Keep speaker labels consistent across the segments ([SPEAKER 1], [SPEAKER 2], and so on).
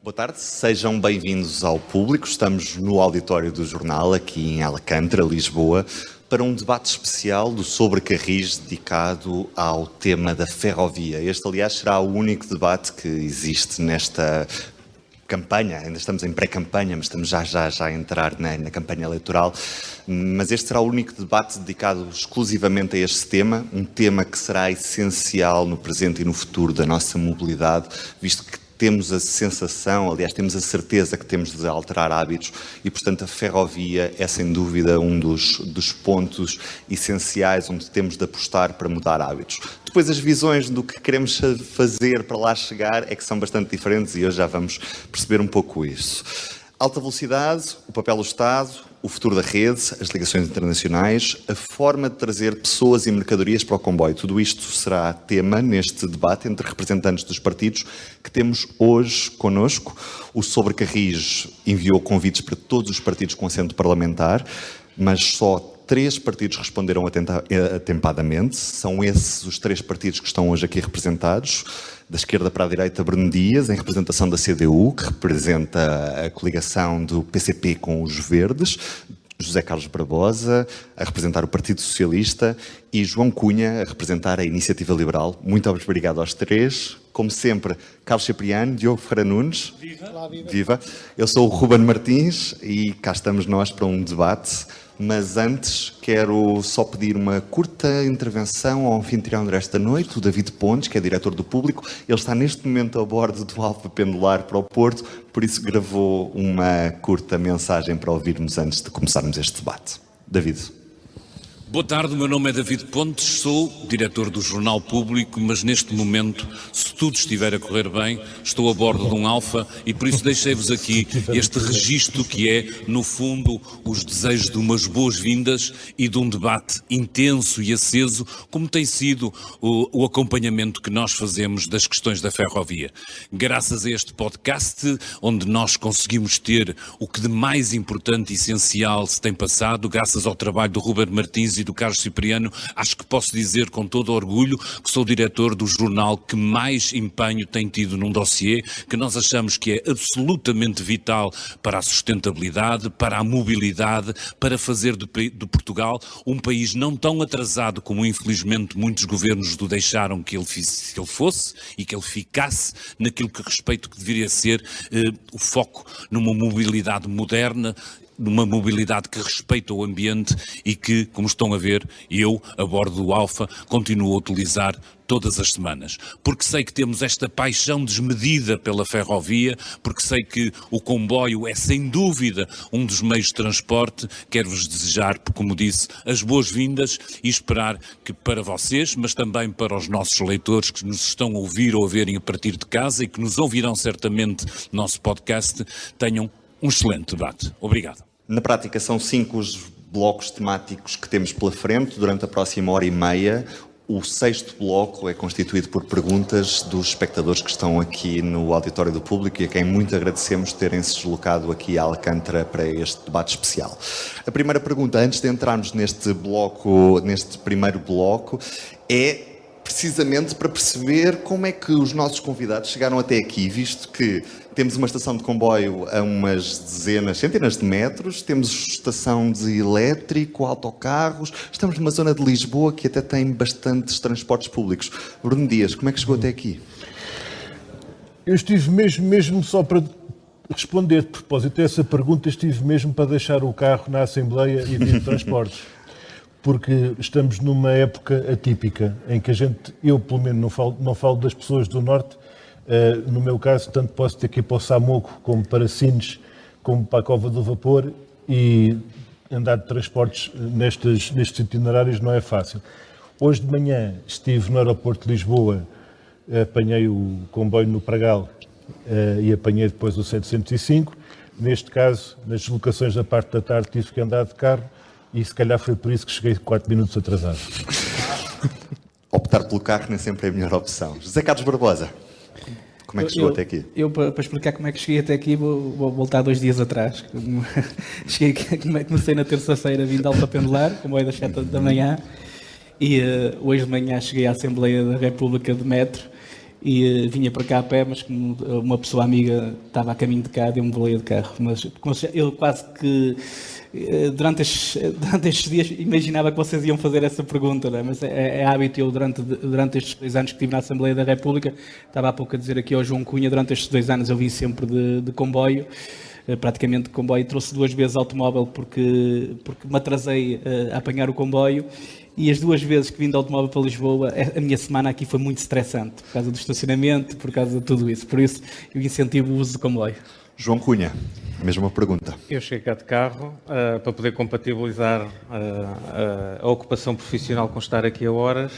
[SPEAKER 1] Boa tarde, sejam bem-vindos ao público. Estamos no auditório do jornal, aqui em Alcântara, Lisboa, para um debate especial do Sobre Carris dedicado ao tema da ferrovia. Este, aliás, será o único debate que existe nesta campanha. Ainda estamos em pré-campanha, mas estamos já a entrar na campanha eleitoral. Mas este será o único debate dedicado exclusivamente a este tema, um tema que será essencial no presente e no futuro da nossa mobilidade, visto que temos a sensação, aliás, temos a certeza que temos de alterar hábitos e, portanto, a ferrovia é, sem dúvida, um dos pontos essenciais onde temos de apostar para mudar hábitos. Depois, as visões do que queremos fazer para lá chegar é que são bastante diferentes e hoje já vamos perceber um pouco isso. Alta velocidade, o papel do Estado, o futuro da rede, as ligações internacionais, a forma de trazer pessoas e mercadorias para o comboio. Tudo isto será tema neste debate entre representantes dos partidos que temos hoje connosco. O Sobre Carris enviou convites para todos os partidos com assento parlamentar, mas só 3 partidos responderam atempadamente. São esses os 3 partidos que estão hoje aqui representados. Da esquerda para a direita, Bruno Dias, em representação da CDU, que representa a coligação do PCP com os Verdes, José Carlos Barbosa, a representar o Partido Socialista, e João Cunha, a representar a Iniciativa Liberal. Muito obrigado aos 3. Como sempre, Carlos Cipriano, Diogo Ferreira Nunes.
[SPEAKER 2] Viva! Olá, viva!
[SPEAKER 1] Viva! Eu sou o Ruben Martins e cá estamos nós para um debate. Mas antes quero só pedir uma curta intervenção ao anfitrião desta noite, o David Pontes, que é diretor do Público. Ele está neste momento a bordo do Alfa Pendular para o Porto, por isso gravou uma curta mensagem para ouvirmos antes de começarmos este debate. David.
[SPEAKER 3] Boa tarde, o meu nome é David Pontes, sou diretor do Jornal Público, mas neste momento, se tudo estiver a correr bem, estou a bordo de um Alfa e por isso deixei-vos aqui este registro que é, no fundo, os desejos de umas boas-vindas e de um debate intenso e aceso, como tem sido o acompanhamento que nós fazemos das questões da ferrovia. Graças a este podcast, onde nós conseguimos ter o que de mais importante e essencial se tem passado, graças ao trabalho do Ruben Martins e do Carlos Cipriano, acho que posso dizer com todo orgulho que sou diretor do jornal que mais empenho tem tido num dossiê que nós achamos que é absolutamente vital para a sustentabilidade, para a mobilidade, para fazer de Portugal um país não tão atrasado como infelizmente muitos governos o deixaram que ele fosse e que ele ficasse naquilo que respeito que deveria ser o foco numa mobilidade moderna, numa mobilidade que respeita o ambiente e que, como estão a ver, eu, a bordo do Alfa, continuo a utilizar todas as semanas. Porque sei que temos esta paixão desmedida pela ferrovia, porque sei que o comboio é, sem dúvida, um dos meios de transporte. Quero-vos desejar, como disse, as boas-vindas e esperar que para vocês, mas também para os nossos leitores que nos estão a ouvir ou a verem a partir de casa e que nos ouvirão certamente no nosso podcast, tenham um excelente debate. Obrigado.
[SPEAKER 1] Na prática, são 5 os blocos temáticos que temos pela frente durante a próxima hora e meia. O 6º bloco é constituído por perguntas dos espectadores que estão aqui no auditório do Público e a quem muito agradecemos terem-se deslocado aqui a Alcântara para este debate especial. A primeira pergunta, antes de entrarmos neste primeiro bloco, é precisamente para perceber como é que os nossos convidados chegaram até aqui, visto que temos uma estação de comboio a umas centenas de metros, temos estação de elétrico, autocarros, estamos numa zona de Lisboa que até tem bastantes transportes públicos. Bruno Dias, como é que chegou até aqui?
[SPEAKER 2] Eu estive mesmo só para responder de propósito a essa pergunta, estive mesmo para deixar o carro na Assembleia e vir de transportes. Porque estamos numa época atípica, em que eu pelo menos não falo das pessoas do Norte, no meu caso, tanto posso ter que ir para o Samoco, como para Sines, como para a Cova do Vapor, e andar de transportes nestes itinerários não é fácil. Hoje de manhã estive no aeroporto de Lisboa, apanhei o comboio no Pragal e apanhei depois o 705. Neste caso, nas deslocações da parte da tarde, tive que andar de carro, e se calhar foi por isso que cheguei 4 minutos atrasado.
[SPEAKER 1] Optar pelo carro nem sempre é a melhor opção. José Carlos Barbosa, como é que chegou até aqui?
[SPEAKER 4] Eu, para explicar como é que cheguei até aqui, vou voltar 2 dias atrás. Comecei na terça-feira, vim de Alfa Pendular, comboio das 7 da manhã, e hoje de manhã cheguei à Assembleia da República de metro, e vinha para cá a pé, mas como uma pessoa amiga estava a caminho de cá, deu-me boleia de carro. Mas eu quase que durante estes dias imaginava que vocês iam fazer essa pergunta, não é? Mas é hábito. Eu durante estes 2 anos que estive na Assembleia da República, estava há pouco a dizer aqui ao João Cunha, durante estes 2 anos eu vim sempre de comboio, praticamente de comboio. Trouxe 2 vezes automóvel porque me atrasei a apanhar o comboio, e as 2 vezes que vim de automóvel para Lisboa, a minha semana aqui foi muito estressante, por causa do estacionamento, por causa de tudo isso. Por isso eu incentivo o uso do comboio.
[SPEAKER 1] João Cunha, mesma pergunta.
[SPEAKER 5] Eu cheguei cá de carro para poder compatibilizar a ocupação profissional com estar aqui a horas,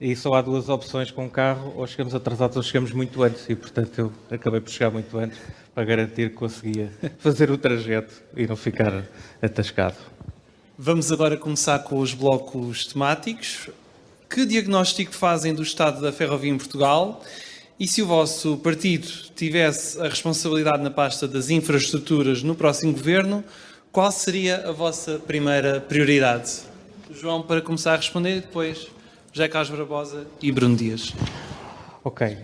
[SPEAKER 5] e só há 2 opções com o carro: ou chegamos atrasados ou chegamos muito antes, e portanto eu acabei por chegar muito antes para garantir que conseguia fazer o trajeto e não ficar atascado.
[SPEAKER 6] Vamos agora começar com os blocos temáticos. Que diagnóstico fazem do estado da ferrovia em Portugal? E se o vosso partido tivesse a responsabilidade na pasta das infraestruturas no próximo governo, qual seria a vossa primeira prioridade? João, para começar a responder, e depois José Carlos Barbosa e Bruno Dias.
[SPEAKER 5] Ok.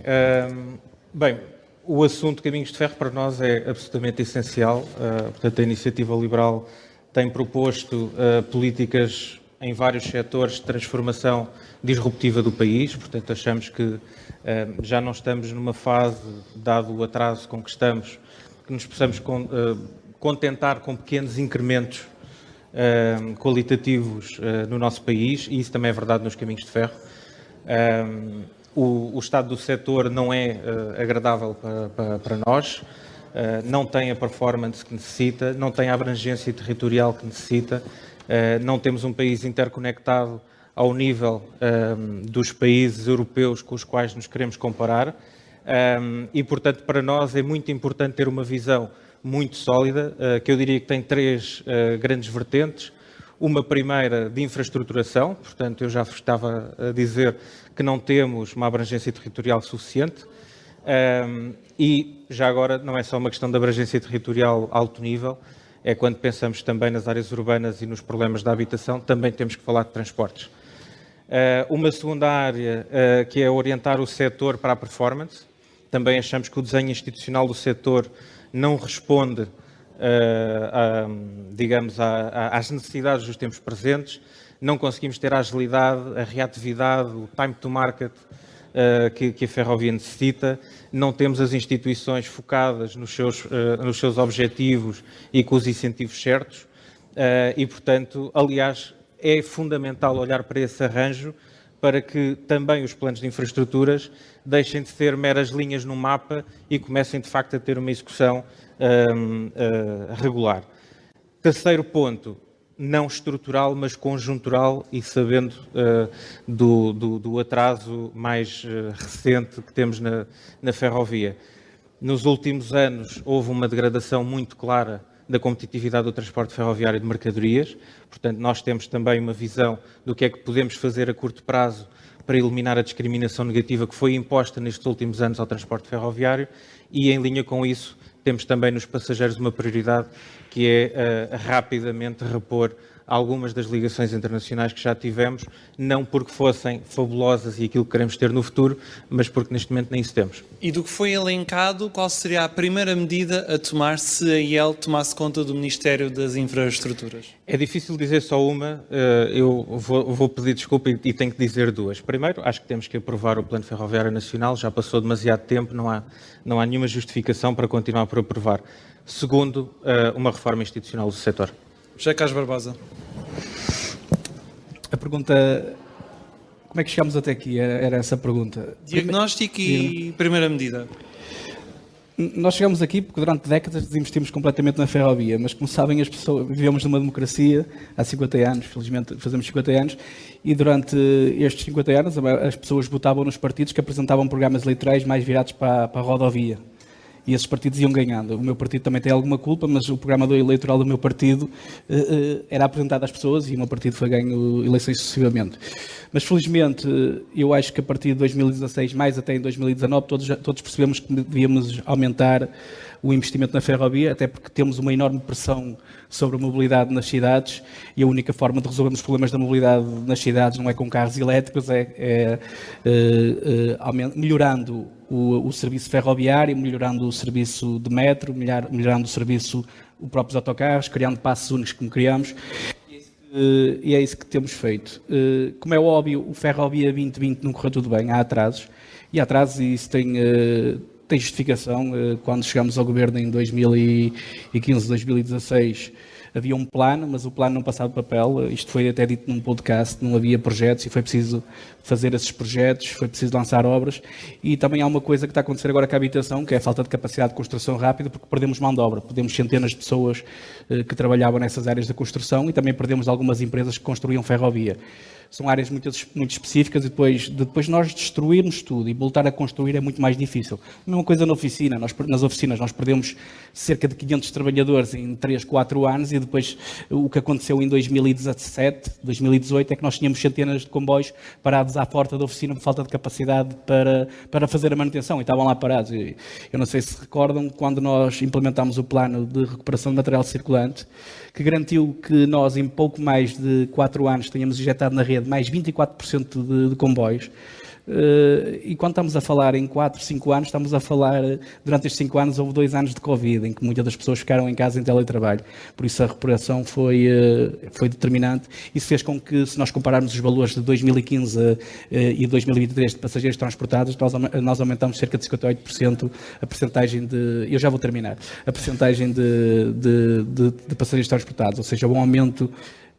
[SPEAKER 5] Bem, o assunto Caminhos de Ferro para nós é absolutamente essencial. Portanto, a Iniciativa Liberal tem proposto políticas em vários setores de transformação disruptiva do país. Portanto, achamos que já não estamos numa fase, dado o atraso com que estamos, que nos possamos contentar com pequenos incrementos qualitativos no nosso país, e isso também é verdade nos Caminhos de Ferro. O estado do setor não é agradável para nós, não tem a performance que necessita, não tem a abrangência territorial que necessita, não temos um país interconectado ao nível dos países europeus com os quais nos queremos comparar, e portanto para nós é muito importante ter uma visão muito sólida, que eu diria que tem 3 grandes vertentes. Uma primeira de infraestruturação, portanto eu já estava a dizer que não temos uma abrangência territorial suficiente, e já agora não é só uma questão de abrangência territorial alto nível, é quando pensamos também nas áreas urbanas e nos problemas da habitação, também temos que falar de transportes. Uma segunda área que é orientar o setor para a performance. Também achamos que o desenho institucional do setor não responde, digamos, às necessidades dos tempos presentes. Não conseguimos ter a agilidade, a reatividade, o time to market que a ferrovia necessita. Não temos as instituições focadas nos seus objetivos e com os incentivos certos. E, portanto, aliás, é fundamental olhar para esse arranjo para que também os planos de infraestruturas deixem de ser meras linhas no mapa e comecem, de facto, a ter uma execução regular. Terceiro ponto, não estrutural, mas conjuntural, e sabendo do atraso mais recente que temos na ferrovia. Nos últimos anos houve uma degradação muito clara da competitividade do transporte ferroviário de mercadorias. Portanto, nós temos também uma visão do que é que podemos fazer a curto prazo para eliminar a discriminação negativa que foi imposta nestes últimos anos ao transporte ferroviário, e em linha com isso temos também nos passageiros uma prioridade, que é rapidamente repor algumas das ligações internacionais que já tivemos, não porque fossem fabulosas e aquilo que queremos ter no futuro, mas porque neste momento nem isso temos.
[SPEAKER 6] E do que foi elencado, qual seria a primeira medida a tomar se a IEL tomasse conta do Ministério das Infraestruturas?
[SPEAKER 5] É difícil dizer só uma, eu vou pedir desculpa e tenho que dizer 2. Primeiro, acho que temos que aprovar o Plano Ferroviário Nacional, já passou demasiado tempo, não há nenhuma justificação para continuar por aprovar. Segundo, uma reforma institucional do setor.
[SPEAKER 6] José Carlos Barbosa.
[SPEAKER 4] A pergunta, como é que chegamos até aqui? Era essa a pergunta.
[SPEAKER 6] Diagnóstico e primeira medida.
[SPEAKER 4] Nós chegamos aqui porque durante décadas desinvestimos completamente na ferrovia, mas como sabem, as pessoas, vivemos numa democracia há 50 anos, felizmente fazemos 50 anos, e durante estes 50 anos as pessoas votavam nos partidos que apresentavam programas eleitorais mais virados para a rodovia. E esses partidos iam ganhando. O meu partido também tem alguma culpa, mas o programa eleitoral do meu partido era apresentado às pessoas e o meu partido foi ganho eleições sucessivamente. Mas felizmente eu acho que a partir de 2016, mais até em 2019, todos percebemos que devíamos aumentar o investimento na ferrovia, até porque temos uma enorme pressão sobre a mobilidade nas cidades e a única forma de resolvermos os problemas da mobilidade nas cidades não é com carros elétricos, melhorando o serviço ferroviário, melhorando o serviço de metro, melhorando o serviço, os próprios autocarros, criando passos únicos como criamos. E é isso que temos feito. Como é óbvio, o Ferrovia 2020 não correu tudo bem, há atrasos. E há atrasos e isso tem justificação. Quando chegamos ao governo em 2015, 2016, havia um plano, mas o plano não passava de papel. Isto foi até dito num podcast, não havia projetos e foi preciso fazer esses projetos, foi preciso lançar obras. E também há uma coisa que está a acontecer agora com a habitação, que é a falta de capacidade de construção rápida, porque perdemos mão de obra, perdemos centenas de pessoas que trabalhavam nessas áreas da construção e também perdemos algumas empresas que construíam ferrovia. São áreas muito específicas e depois nós destruirmos tudo e voltar a construir é muito mais difícil. A mesma coisa na oficina, nas oficinas nós perdemos cerca de 500 trabalhadores em 3, 4 anos e depois o que aconteceu em 2017, 2018 é que nós tínhamos centenas de comboios parados à porta da oficina por falta de capacidade para fazer a manutenção e estavam lá parados. Eu não sei se recordam quando nós implementámos o plano de recuperação de material circulante, que garantiu que nós em pouco mais de 4 anos tenhamos injetado na rede mais 24% de comboios. E quando estamos a falar em 4, 5 anos, estamos a falar, durante estes 5 anos houve 2 anos de Covid, em que muitas das pessoas ficaram em casa em teletrabalho. Por isso a recuperação foi determinante. Isso fez com que, se nós compararmos os valores de 2015 e 2023 de passageiros transportados, nós aumentamos cerca de 58% a percentagem de... Eu já vou terminar. A percentagem de passageiros transportados, ou seja, um aumento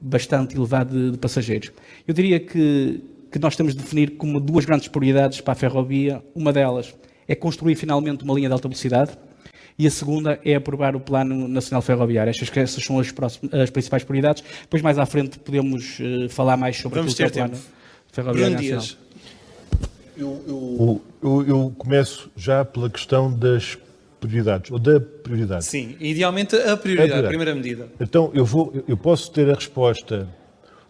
[SPEAKER 4] bastante elevado de passageiros. Eu diria que nós temos de definir como 2 grandes prioridades para a ferrovia. Uma delas é construir finalmente uma linha de alta velocidade e a segunda é aprovar o Plano Nacional Ferroviário. Essas são as principais prioridades. Depois, mais à frente, podemos falar mais sobre o Plano Ferroviário Nacional.
[SPEAKER 2] Eu começo já pela questão das prioridades, ou da prioridade.
[SPEAKER 6] Sim, idealmente a prioridade, a primeira medida.
[SPEAKER 2] Então, eu posso ter a resposta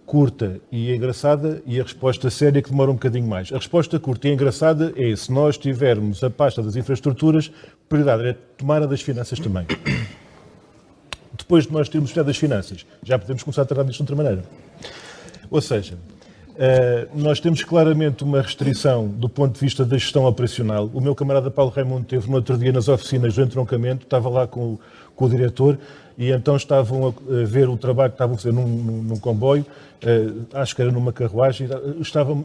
[SPEAKER 2] curta e engraçada e a resposta séria que demora um bocadinho mais. A resposta curta e engraçada é: se nós tivermos a pasta das infraestruturas, a prioridade é tomar a das finanças também. Depois de nós termos estudado das finanças, já podemos começar a tratar disto de outra maneira. Ou seja, nós temos claramente uma restrição do ponto de vista da gestão operacional. O meu camarada Paulo Raimundo esteve no outro dia nas oficinas do entroncamento, estava lá com o diretor e então estavam a ver o trabalho que estavam a fazer num comboio, acho que era numa carruagem,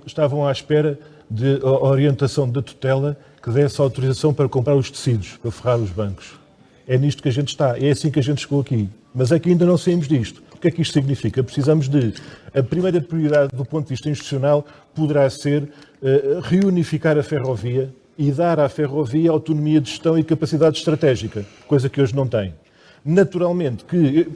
[SPEAKER 2] estavam à espera de orientação da tutela que desse autorização para comprar os tecidos, para ferrar os bancos. É nisto que a gente está, é assim que a gente chegou aqui. Mas é que ainda não saímos disto. O que é que isto significa? Precisamos de... A primeira prioridade do ponto de vista institucional poderá ser reunificar a ferrovia e dar à ferrovia autonomia de gestão e capacidade estratégica, coisa que hoje não tem. Naturalmente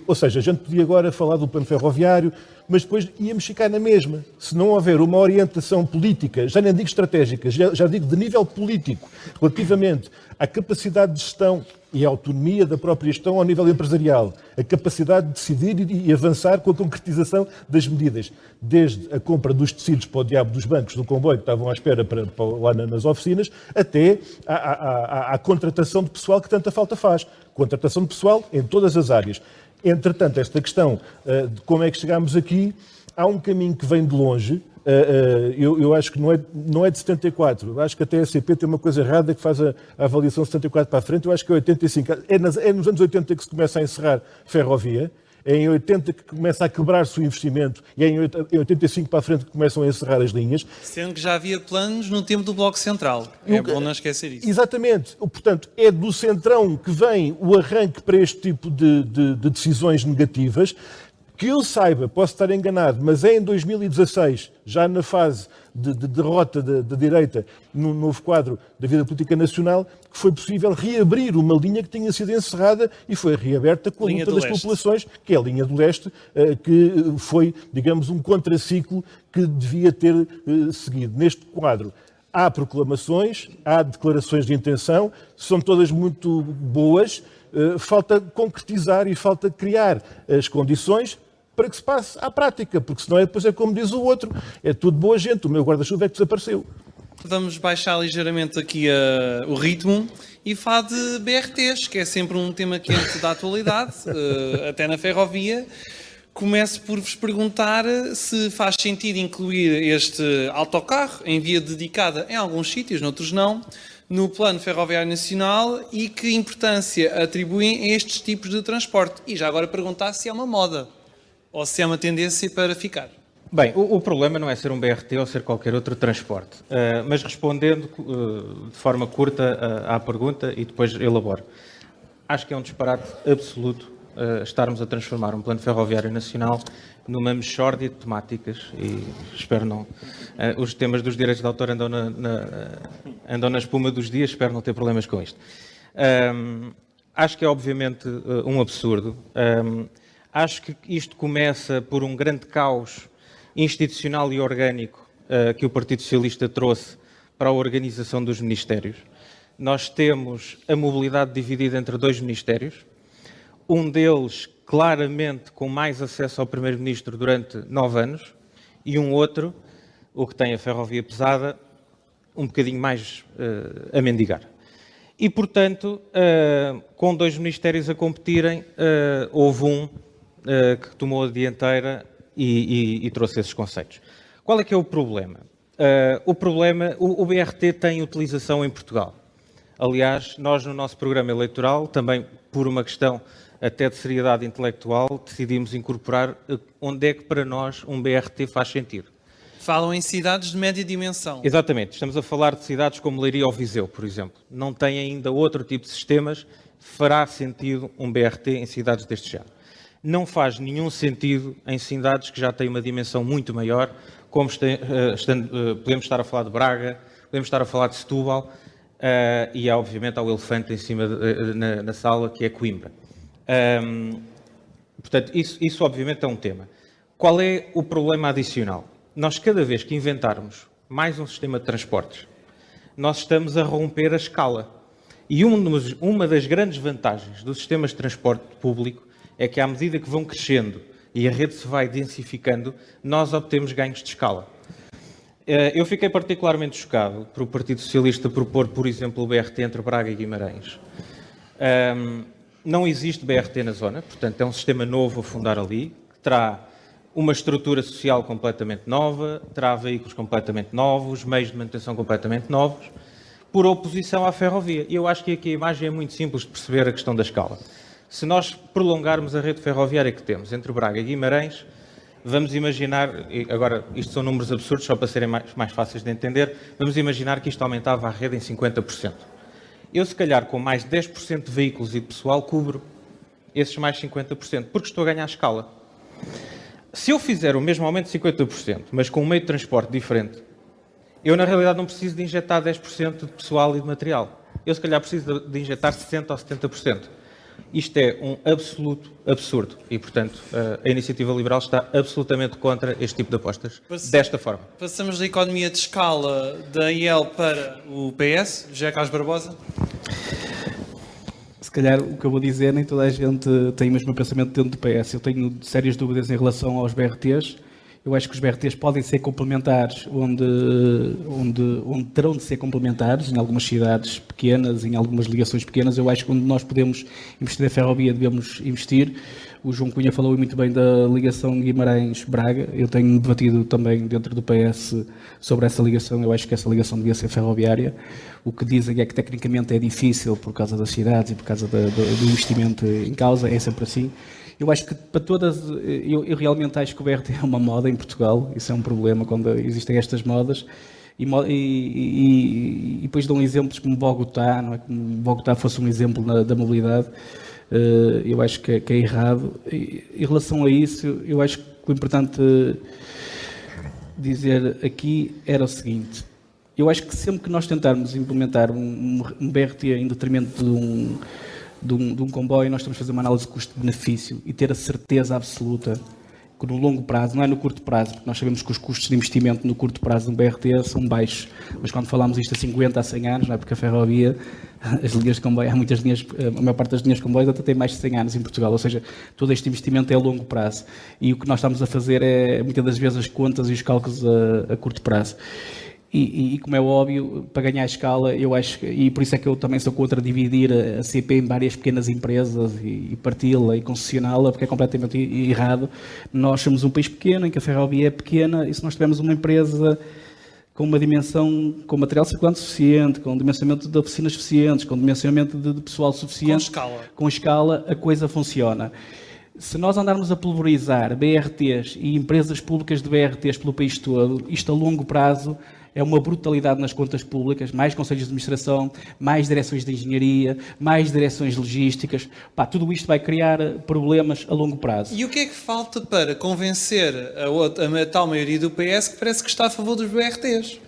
[SPEAKER 2] ou seja, a gente podia agora falar do plano ferroviário, mas depois íamos ficar na mesma. Se não houver uma orientação política, já nem digo estratégica, já digo de nível político, relativamente à capacidade de gestão e à autonomia da própria gestão ao nível empresarial, a capacidade de decidir e avançar com a concretização das medidas, desde a compra dos tecidos para o diabo dos bancos do comboio que estavam à espera para lá nas oficinas, até à contratação de pessoal que tanta falta faz. Contratação de pessoal em todas as áreas. Entretanto, esta questão de como é que chegámos aqui, há um caminho que vem de longe. Eu acho que não é de 74. Eu acho que a TSCP tem uma coisa errada que faz a avaliação de 74 para a frente. Eu acho que é 85. É nos anos 80 que se começa a encerrar ferrovia. É em 80 que começa a quebrar-se o investimento e é em 85 para a frente que começam a encerrar as linhas.
[SPEAKER 6] Sendo que já havia planos no tempo do Bloco Central. É bom não esquecer isso.
[SPEAKER 2] Exatamente. Portanto, é do centrão que vem o arranque para este tipo de decisões negativas. Que eu saiba, posso estar enganado, mas é em 2016, já na fase de derrota da direita, no novo quadro da vida política nacional, que foi possível reabrir uma linha que tinha sido encerrada e foi reaberta com a luta das populações, que é a linha do leste, que foi, digamos, um contraciclo que devia ter seguido. Neste quadro há proclamações, há declarações de intenção, são todas muito boas, falta concretizar e falta criar as condições para que se passe à prática, porque senão depois é como diz o outro, é tudo boa gente, o meu guarda-chuva é que desapareceu.
[SPEAKER 6] Vamos baixar ligeiramente aqui o ritmo e fala de BRTs, que é sempre um tema quente da atualidade, até na ferrovia. Começo por vos perguntar se faz sentido incluir este autocarro em via dedicada em alguns sítios, noutros não, no Plano Ferroviário Nacional e que importância atribuem a estes tipos de transporte. E já agora perguntar se é uma moda ou se é uma tendência para ficar.
[SPEAKER 5] Bem, o problema não é ser um BRT ou ser qualquer outro transporte, mas respondendo de forma curta à pergunta e depois elaboro. Acho que é um disparate absoluto estarmos a transformar um plano ferroviário nacional numa mexórdia de temáticas e espero não... os temas dos direitos de autor andam na espuma dos dias, espero não ter problemas com isto. Acho que é obviamente um absurdo. Acho que isto começa por um grande caos institucional e orgânico que o Partido Socialista trouxe para a organização dos ministérios. Nós temos a mobilidade dividida entre 2 ministérios, um deles claramente com mais acesso ao Primeiro-Ministro durante 9 anos e um outro, o que tem a ferrovia pesada, um bocadinho mais a mendigar. E, portanto, com 2 ministérios a competirem, houve um que tomou a dianteira e trouxe esses conceitos. Qual é que é o problema? O BRT tem utilização em Portugal. Aliás, nós no nosso programa eleitoral, também por uma questão até de seriedade intelectual, decidimos incorporar onde é que para nós um BRT faz sentido.
[SPEAKER 6] Falam em cidades de média dimensão.
[SPEAKER 5] Exatamente. Estamos a falar de cidades como Leiria ou Viseu, por exemplo. Não têm ainda outro tipo de sistemas. Fará sentido um BRT em cidades deste género. Não faz nenhum sentido em cidades que já têm uma dimensão muito maior, como podemos estar a falar de Braga, podemos estar a falar de Setúbal, e obviamente há o elefante em cima na sala, que é Coimbra. Portanto, isso obviamente é um tema. Qual é o problema adicional? Nós, cada vez que inventarmos mais um sistema de transportes, nós estamos a romper a escala. E uma das grandes vantagens dos sistemas de transporte público é que, à medida que vão crescendo e a rede se vai densificando, nós obtemos ganhos de escala. Eu fiquei particularmente chocado por o Partido Socialista propor, por exemplo, o BRT entre Braga e Guimarães. Não existe BRT na zona, portanto é um sistema novo a fundar ali, que terá uma estrutura social completamente nova, terá veículos completamente novos, meios de manutenção completamente novos, por oposição à ferrovia. E eu acho que aqui a imagem é muito simples de perceber a questão da escala. Se nós prolongarmos a rede ferroviária que temos entre Braga e Guimarães, vamos imaginar, agora isto são números absurdos só para serem mais fáceis de entender, vamos imaginar que isto aumentava a rede em 50%. Eu, se calhar, com mais 10% de veículos e de pessoal, cubro esses mais 50%, porque estou a ganhar escala. Se eu fizer o mesmo aumento de 50%, mas com um meio de transporte diferente, eu, na realidade, não preciso de injetar 10% de pessoal e de material. Eu, se calhar, preciso de injetar 60% ou 70%. Isto é um absoluto absurdo e, portanto, a Iniciativa Liberal está absolutamente contra este tipo de apostas, desta forma.
[SPEAKER 6] Passamos da economia de escala da IEL para o PS, José Carlos Barbosa.
[SPEAKER 4] Se calhar o que eu vou dizer, nem toda a gente tem o mesmo pensamento dentro do PS. Eu tenho sérias dúvidas em relação aos BRTs. Eu acho que os BRTs podem ser complementares onde terão de ser complementares, em algumas cidades pequenas, em algumas ligações pequenas. Eu acho que onde nós podemos investir na ferrovia, devemos investir. O João Cunha falou muito bem da ligação Guimarães-Braga. Eu tenho debatido também dentro do PS sobre essa ligação. Eu acho que essa ligação devia ser ferroviária. O que dizem é que tecnicamente é difícil por causa das cidades e por causa do investimento em causa. É sempre assim. Eu acho que para todas, eu realmente acho que o BRT é uma moda em Portugal, isso é um problema quando existem estas modas, e depois dão exemplos como Bogotá, não é? Como Bogotá fosse um exemplo da mobilidade, eu acho que é errado. Em relação a isso, eu acho que o importante dizer aqui era o seguinte: eu acho que sempre que nós tentarmos implementar um BRT em detrimento de um comboio, nós temos que fazer uma análise de custo-benefício e ter a certeza absoluta que no longo prazo, não é no curto prazo, porque nós sabemos que os custos de investimento no curto prazo de um BRT são baixos, mas quando falamos isto a 50, a 100 anos, não é? Porque a ferrovia, as linhas de comboio, a maior parte das linhas de comboio até tem mais de 100 anos em Portugal, ou seja, todo este investimento é a longo prazo e o que nós estamos a fazer é, muitas das vezes, as contas e os cálculos a curto prazo. E como é óbvio, para ganhar escala, eu acho, e por isso é que eu também sou contra dividir a CP em várias pequenas empresas e parti-la e concessioná-la, porque é completamente errado. Nós somos um país pequeno, em que a ferrovia é pequena, e se nós tivermos uma empresa com uma dimensão, com material circulante suficiente, com dimensionamento de oficinas suficientes, com dimensionamento de pessoal suficiente, com escala, a coisa funciona. Se nós andarmos a pulverizar BRTs e empresas públicas de BRTs pelo país todo, isto a longo prazo é uma brutalidade nas contas públicas, mais conselhos de administração, mais direções de engenharia, mais direções logísticas. Tudo isto vai criar problemas a longo prazo.
[SPEAKER 6] E o que é que falta para convencer a tal maioria do PS que parece que está a favor dos BRTs?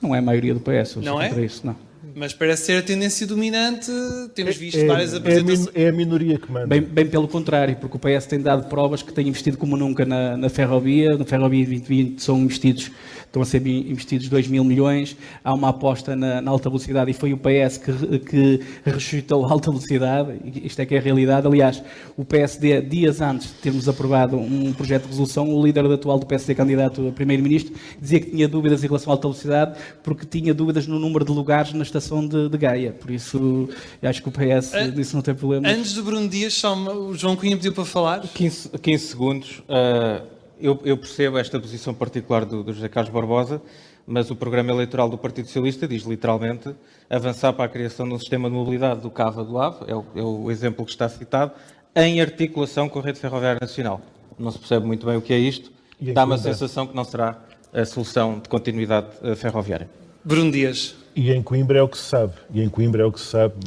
[SPEAKER 4] Não é a maioria do PS,
[SPEAKER 6] não é?
[SPEAKER 4] Isso, não.
[SPEAKER 6] Mas parece ser a tendência dominante, temos visto várias apresentações.
[SPEAKER 2] É a minoria que manda.
[SPEAKER 4] Bem pelo contrário, porque o PS tem dado provas que tem investido como nunca na ferrovia. Na ferrovia 2020 estão a ser investidos 2 mil milhões. Há uma aposta na alta velocidade e foi o PS que ressuscitou a alta velocidade. Isto é que é a realidade. Aliás, o PSD, dias antes de termos aprovado um projeto de resolução, o líder atual do PSD, candidato a primeiro-ministro, dizia que tinha dúvidas em relação à alta velocidade porque tinha dúvidas no número de lugares na estação de Gaia. Por isso, acho que o PS disso não tem problema.
[SPEAKER 6] Antes do Bruno Dias, o João Cunha pediu para falar.
[SPEAKER 5] 15 segundos. Eu percebo esta posição particular do José Carlos Barbosa, mas o programa eleitoral do Partido Socialista diz literalmente avançar para a criação de um sistema de mobilidade do CAV do AVE, é o exemplo que está citado, em articulação com a Rede Ferroviária Nacional. Não se percebe muito bem o que é isto, dá-me a sensação que não será a solução de continuidade ferroviária.
[SPEAKER 6] Bruno Dias.
[SPEAKER 2] E em Coimbra é o que se sabe.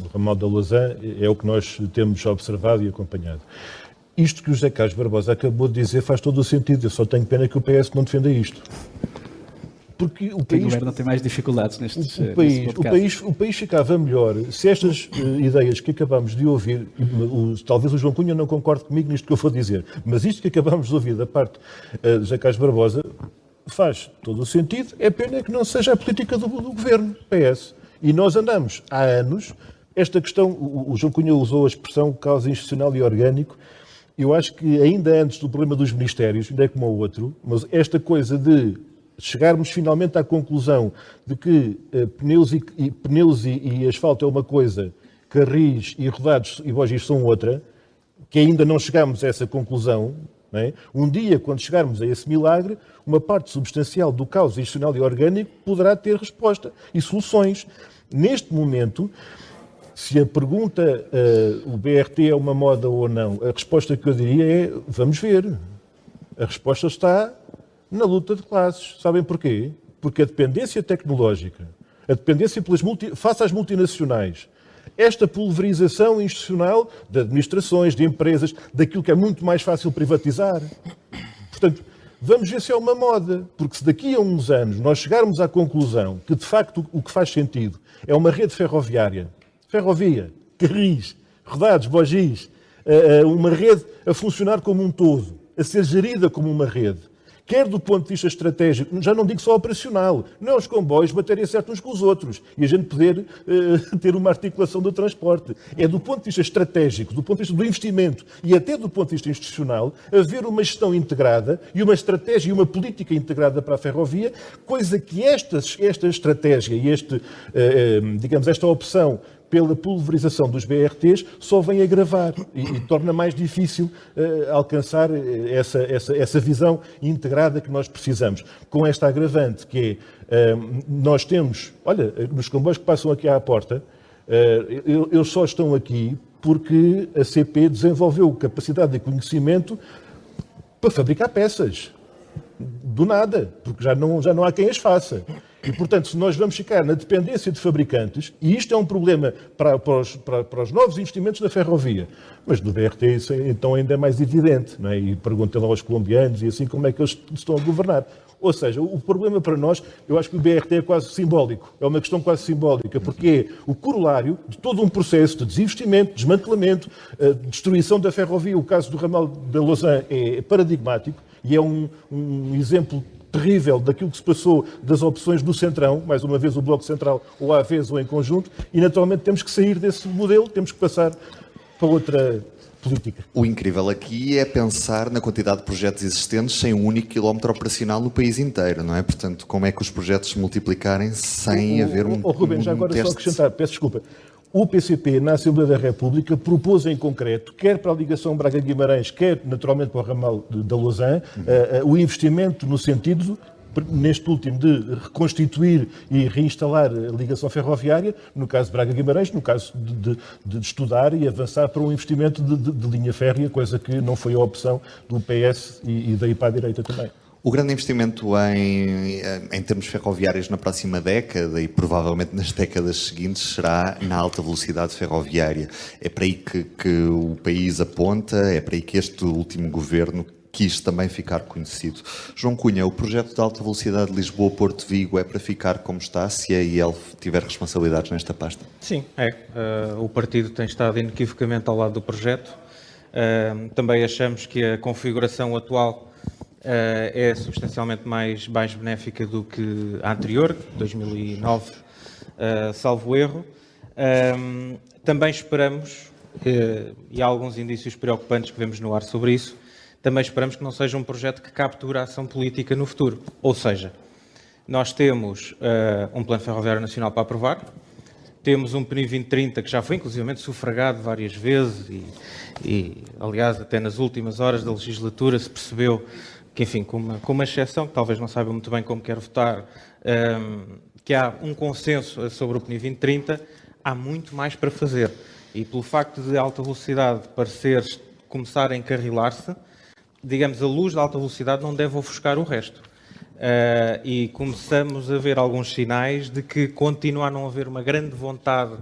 [SPEAKER 2] O ramal da Lausanne é o que nós temos observado e acompanhado. Isto que o José Carlos Barbosa acabou de dizer faz todo o sentido. Eu só tenho pena que o PS não defenda isto. Porque o país...
[SPEAKER 4] governo tem mais dificuldades nestes
[SPEAKER 2] o país ficava melhor se estas ideias que acabamos de ouvir, talvez o João Cunha não concorde comigo nisto que eu vou dizer, mas isto que acabamos de ouvir da parte de José Carlos Barbosa faz todo o sentido. É pena que não seja a política do governo, PS. E nós andamos há anos, esta questão, o João Cunha usou a expressão causa institucional e orgânico. Eu acho que ainda antes do problema dos ministérios, ainda é como o outro, mas esta coisa de chegarmos finalmente à conclusão de que pneus e asfalto é uma coisa, carris e rodados e bogis são outra, que ainda não chegamos a essa conclusão. Não é? Um dia, quando chegarmos a esse milagre, uma parte substancial do caos institucional e orgânico poderá ter resposta e soluções. Neste momento, se a pergunta o BRT é uma moda ou não, a resposta que eu diria é vamos ver. A resposta está na luta de classes. Sabem porquê? Porque a dependência tecnológica, a dependência face às multinacionais, esta pulverização institucional de administrações, de empresas, daquilo que é muito mais fácil privatizar. Portanto, vamos ver se é uma moda, porque se daqui a uns anos nós chegarmos à conclusão que, de facto, o que faz sentido é uma rede ferroviária, ferrovia, carris, rodados, bogis, uma rede a funcionar como um todo, a ser gerida como uma rede, quer do ponto de vista estratégico, já não digo só operacional, não é os comboios baterem certo uns com os outros e a gente poder ter uma articulação do transporte. É do ponto de vista estratégico, do ponto de vista do investimento e até do ponto de vista institucional, haver uma gestão integrada e uma estratégia e uma política integrada para a ferrovia, coisa que esta estratégia e esta opção pela pulverização dos BRTs só vem agravar e torna mais difícil alcançar essa visão integrada que nós precisamos. Com esta agravante que é, nós temos, olha, nos comboios que passam aqui à porta, eles só estão aqui porque a CP desenvolveu capacidade de conhecimento para fabricar peças. Do nada, porque já não há quem as faça. E, portanto, se nós vamos ficar na dependência de fabricantes, e isto é um problema para os novos investimentos da ferrovia, mas do BRT isso então ainda é mais evidente, não é? E perguntem lá aos colombianos e assim como é que eles estão a governar. Ou seja, o problema para nós, eu acho que o BRT é quase simbólico, é uma questão quase simbólica, porque é o corolário de todo um processo de desinvestimento, desmantelamento, destruição da ferrovia. O caso do ramal da Lausanne é paradigmático e é um exemplo terrível daquilo que se passou das opções do Centrão, mais uma vez o Bloco Central ou à vez ou em conjunto, e naturalmente temos que sair desse modelo, temos que passar para política.
[SPEAKER 1] O incrível aqui é pensar na quantidade de projetos existentes sem um único quilómetro operacional no país inteiro, não é? Portanto, como é que os projetos se multiplicarem sem haver um
[SPEAKER 2] Rubens, já agora só
[SPEAKER 1] teste?
[SPEAKER 2] acrescentar, peço desculpa. O PCP, na Assembleia da República, propôs em concreto, quer para a ligação Braga-Guimarães, quer naturalmente para o ramal da Lausanne, o investimento no sentido, neste último, de reconstituir e reinstalar a ligação ferroviária, no caso de Braga-Guimarães, no caso de estudar e avançar para um investimento de linha férrea, coisa que não foi a opção do PS e daí para a direita também.
[SPEAKER 1] O grande investimento em termos ferroviários na próxima década e provavelmente nas décadas seguintes será na alta velocidade ferroviária. É para aí que o país aponta, é para aí que este último governo quis também ficar conhecido. João Cunha, o projeto de alta velocidade de Lisboa-Porto-Vigo é para ficar como está, se a IEL tiver responsabilidades nesta pasta?
[SPEAKER 5] Sim, é. O partido tem estado inequivocamente ao lado do projeto. Também achamos que a configuração atual é substancialmente mais benéfica do que a anterior, 2009, salvo erro. Também esperamos, e há alguns indícios preocupantes que vemos no ar sobre isso, também esperamos que não seja um projeto que capture a ação política no futuro. Ou seja, nós temos um Plano Ferroviário Nacional para aprovar, temos um PNI 2030 que já foi inclusivamente sufragado várias vezes e aliás, até nas últimas horas da legislatura se percebeu que, enfim, com uma exceção, que talvez não saiba muito bem como quer votar, que há um consenso sobre o PNI 2030, há muito mais para fazer. E pelo facto de alta velocidade começar a encarrilar-se, digamos, a luz da alta velocidade não deve ofuscar o resto. E começamos a ver alguns sinais de que continua a não haver uma grande vontade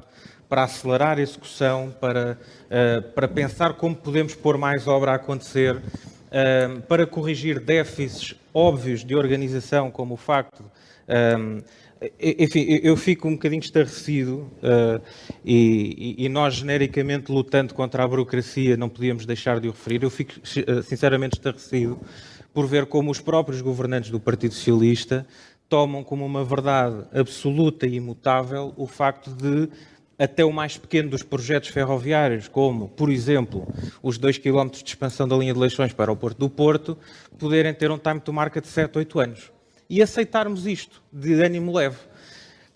[SPEAKER 5] para acelerar a execução, para pensar como podemos pôr mais obra a acontecer, para corrigir déficits óbvios de organização, como o facto... enfim, eu fico um bocadinho estarrecido e nós, genericamente, lutando contra a burocracia, não podíamos deixar de o referir. Eu fico, sinceramente, estarrecido por ver como os próprios governantes do Partido Socialista tomam como uma verdade absoluta e imutável o facto de até o mais pequeno dos projetos ferroviários, como, por exemplo, os 2 km de expansão da linha de Leixões para o Porto do Porto, poderem ter um time to market de 7, 8 anos. E aceitarmos isto de ânimo leve.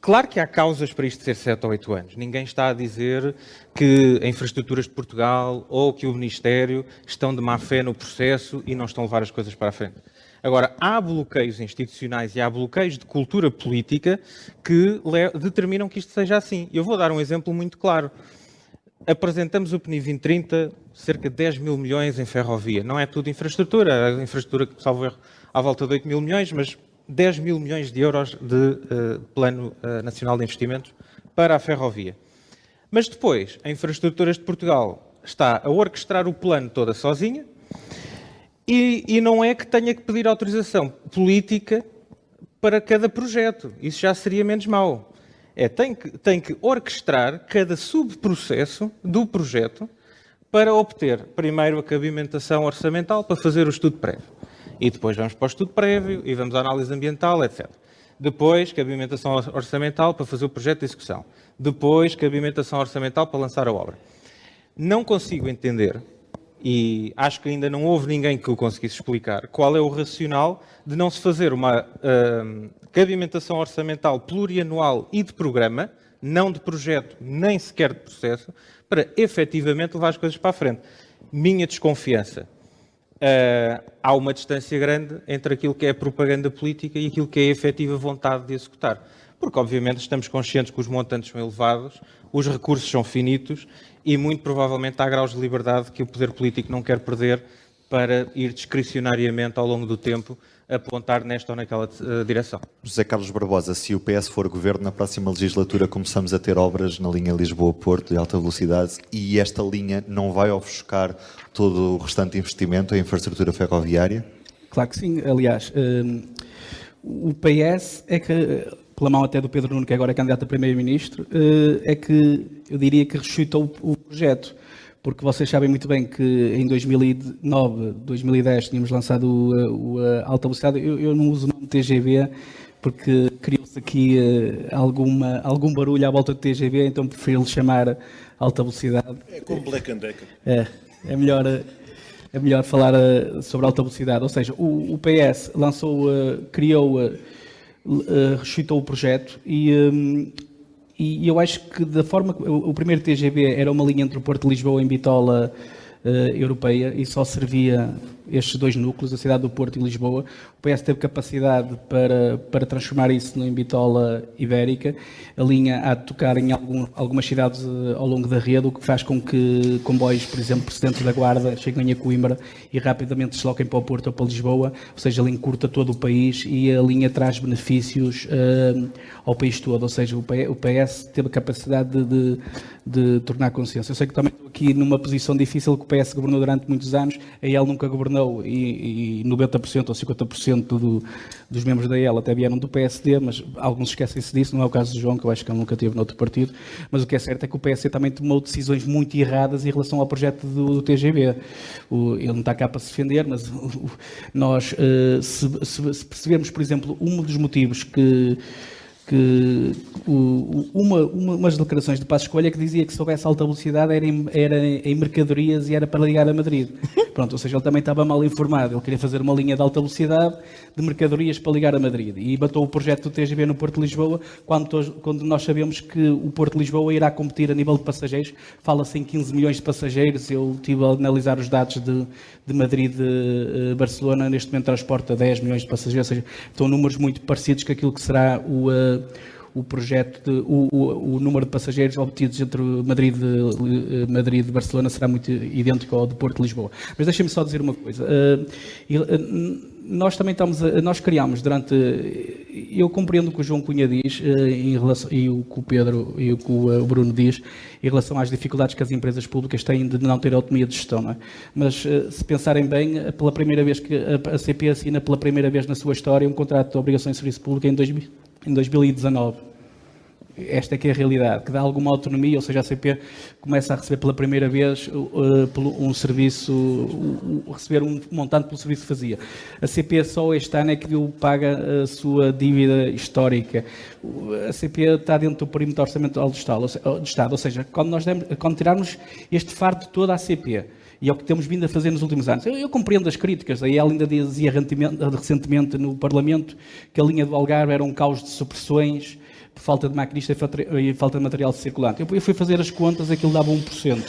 [SPEAKER 5] Claro que há causas para isto ser 7 ou 8 anos. Ninguém está a dizer que a Infraestruturas de Portugal ou que o Ministério estão de má fé no processo e não estão a levar as coisas para a frente. Agora, há bloqueios institucionais e há bloqueios de cultura política que determinam que isto seja assim. Eu vou dar um exemplo muito claro. Apresentamos o PNI 2030, cerca de 10 mil milhões em ferrovia. Não é tudo infraestrutura, a infraestrutura que, salvo erro, à volta de 8 mil milhões, mas 10 mil milhões de euros de Plano Nacional de Investimentos para a ferrovia. Mas depois, a Infraestruturas de Portugal está a orquestrar o plano toda sozinha e não é que tenha que pedir autorização política para cada projeto. Isso já seria menos mau. Tem que orquestrar cada subprocesso do projeto para obter, primeiro, a cabimentação orçamental para fazer o estudo prévio. E depois vamos para o estudo prévio e vamos à análise ambiental, etc. Depois, cabimentação orçamental para fazer o projeto de execução. Depois, cabimentação orçamental para lançar a obra. Não consigo entender, e acho que ainda não houve ninguém que o conseguisse explicar, qual é o racional de não se fazer uma cabimentação orçamental plurianual e de programa, não de projeto, nem sequer de processo, para efetivamente levar as coisas para a frente. Minha desconfiança. Há uma distância grande entre aquilo que é a propaganda política e aquilo que é a efetiva vontade de executar. Porque, obviamente, estamos conscientes que os montantes são elevados, os recursos são finitos e, muito provavelmente, há graus de liberdade que o poder político não quer perder para ir discricionariamente, ao longo do tempo, apontar nesta ou naquela direção.
[SPEAKER 1] José Carlos Barbosa, se o PS for governo na próxima legislatura, começamos a ter obras na linha Lisboa-Porto de alta velocidade e esta linha não vai ofuscar todo o restante investimento em infraestrutura ferroviária?
[SPEAKER 4] Claro que sim. Aliás, o PS é que, pela mão até do Pedro Nuno, que agora é candidato a primeiro-ministro, é que eu diria que ressuscitou o projeto. Porque vocês sabem muito bem que em 2009, 2010 tínhamos lançado a alta velocidade. Eu não uso o nome TGV porque criou-se aqui algum barulho à volta do TGV, então prefiro-lhe chamar alta velocidade.
[SPEAKER 2] É como Black and Decker.
[SPEAKER 4] É melhor falar sobre alta velocidade. Ou seja, o PS lançou, ressuscitou o projeto e eu acho que da forma que o primeiro TGV era uma linha entre o Porto de Lisboa e Bitola europeia e só servia estes dois núcleos, a cidade do Porto e Lisboa. O PS teve capacidade para transformar isso em bitola ibérica. A linha há de tocar em algumas cidades ao longo da rede, o que faz com que comboios, por exemplo, procedentes da Guarda, cheguem a Coimbra e rapidamente se desloquem para o Porto ou para Lisboa, ou seja, ela encurta todo o país e a linha traz benefícios ao país todo, ou seja, o PS teve a capacidade de tornar consciência. Eu sei que também estou aqui numa posição difícil, que o PS governou durante muitos anos, a EL nunca governou e 90% ou 50% dos membros da EL até vieram do PSD, mas alguns esquecem-se disso, não é o caso do João, que eu acho que ele nunca teve noutro partido, mas o que é certo é que o PSD também tomou decisões muito erradas em relação ao projeto do TGV. Ele não está cá para se defender, mas nós, se percebermos, por exemplo, um dos motivos que umas declarações de Passos Coelho que dizia que se houvesse alta velocidade era em mercadorias e era para ligar a Madrid. Pronto, ou seja, ele também estava mal informado. Ele queria fazer uma linha de alta velocidade de mercadorias para ligar a Madrid. E batou o projeto do TGV no Porto de Lisboa, quando nós sabemos que o Porto de Lisboa irá competir a nível de passageiros. Fala-se em 15 milhões de passageiros. Eu estive a analisar os dados de Madrid e Barcelona. Neste momento transporta 10 milhões de passageiros. Ou seja, estão números muito parecidos com aquilo que será o projeto, o número de passageiros obtidos entre Madrid e Barcelona será muito idêntico ao de Porto de Lisboa. Mas deixem-me só dizer uma coisa. Nós também nós criámos eu compreendo o que o João Cunha diz em relação, e o que o Pedro e o que o Bruno diz em relação às dificuldades que as empresas públicas têm de não ter autonomia de gestão, não é? Mas se pensarem bem, pela primeira vez que a CP assina pela primeira vez na sua história um contrato de obrigações de serviço público em 2019. Esta é que é a realidade, que dá alguma autonomia, ou seja, a CP começa a receber pela primeira vez um serviço, receber um montante pelo serviço que fazia. A CP só este ano é que paga a sua dívida histórica. A CP está dentro do perímetro orçamental do Estado, ou seja, quando tirarmos este fardo todo à CP, e é o que temos vindo a fazer nos últimos anos. Eu compreendo as críticas, ela ainda dizia recentemente no Parlamento que a linha do Algarve era um caos de supressões, por falta de maquinista e falta de material circulante. Eu fui fazer as contas, aquilo dava 1%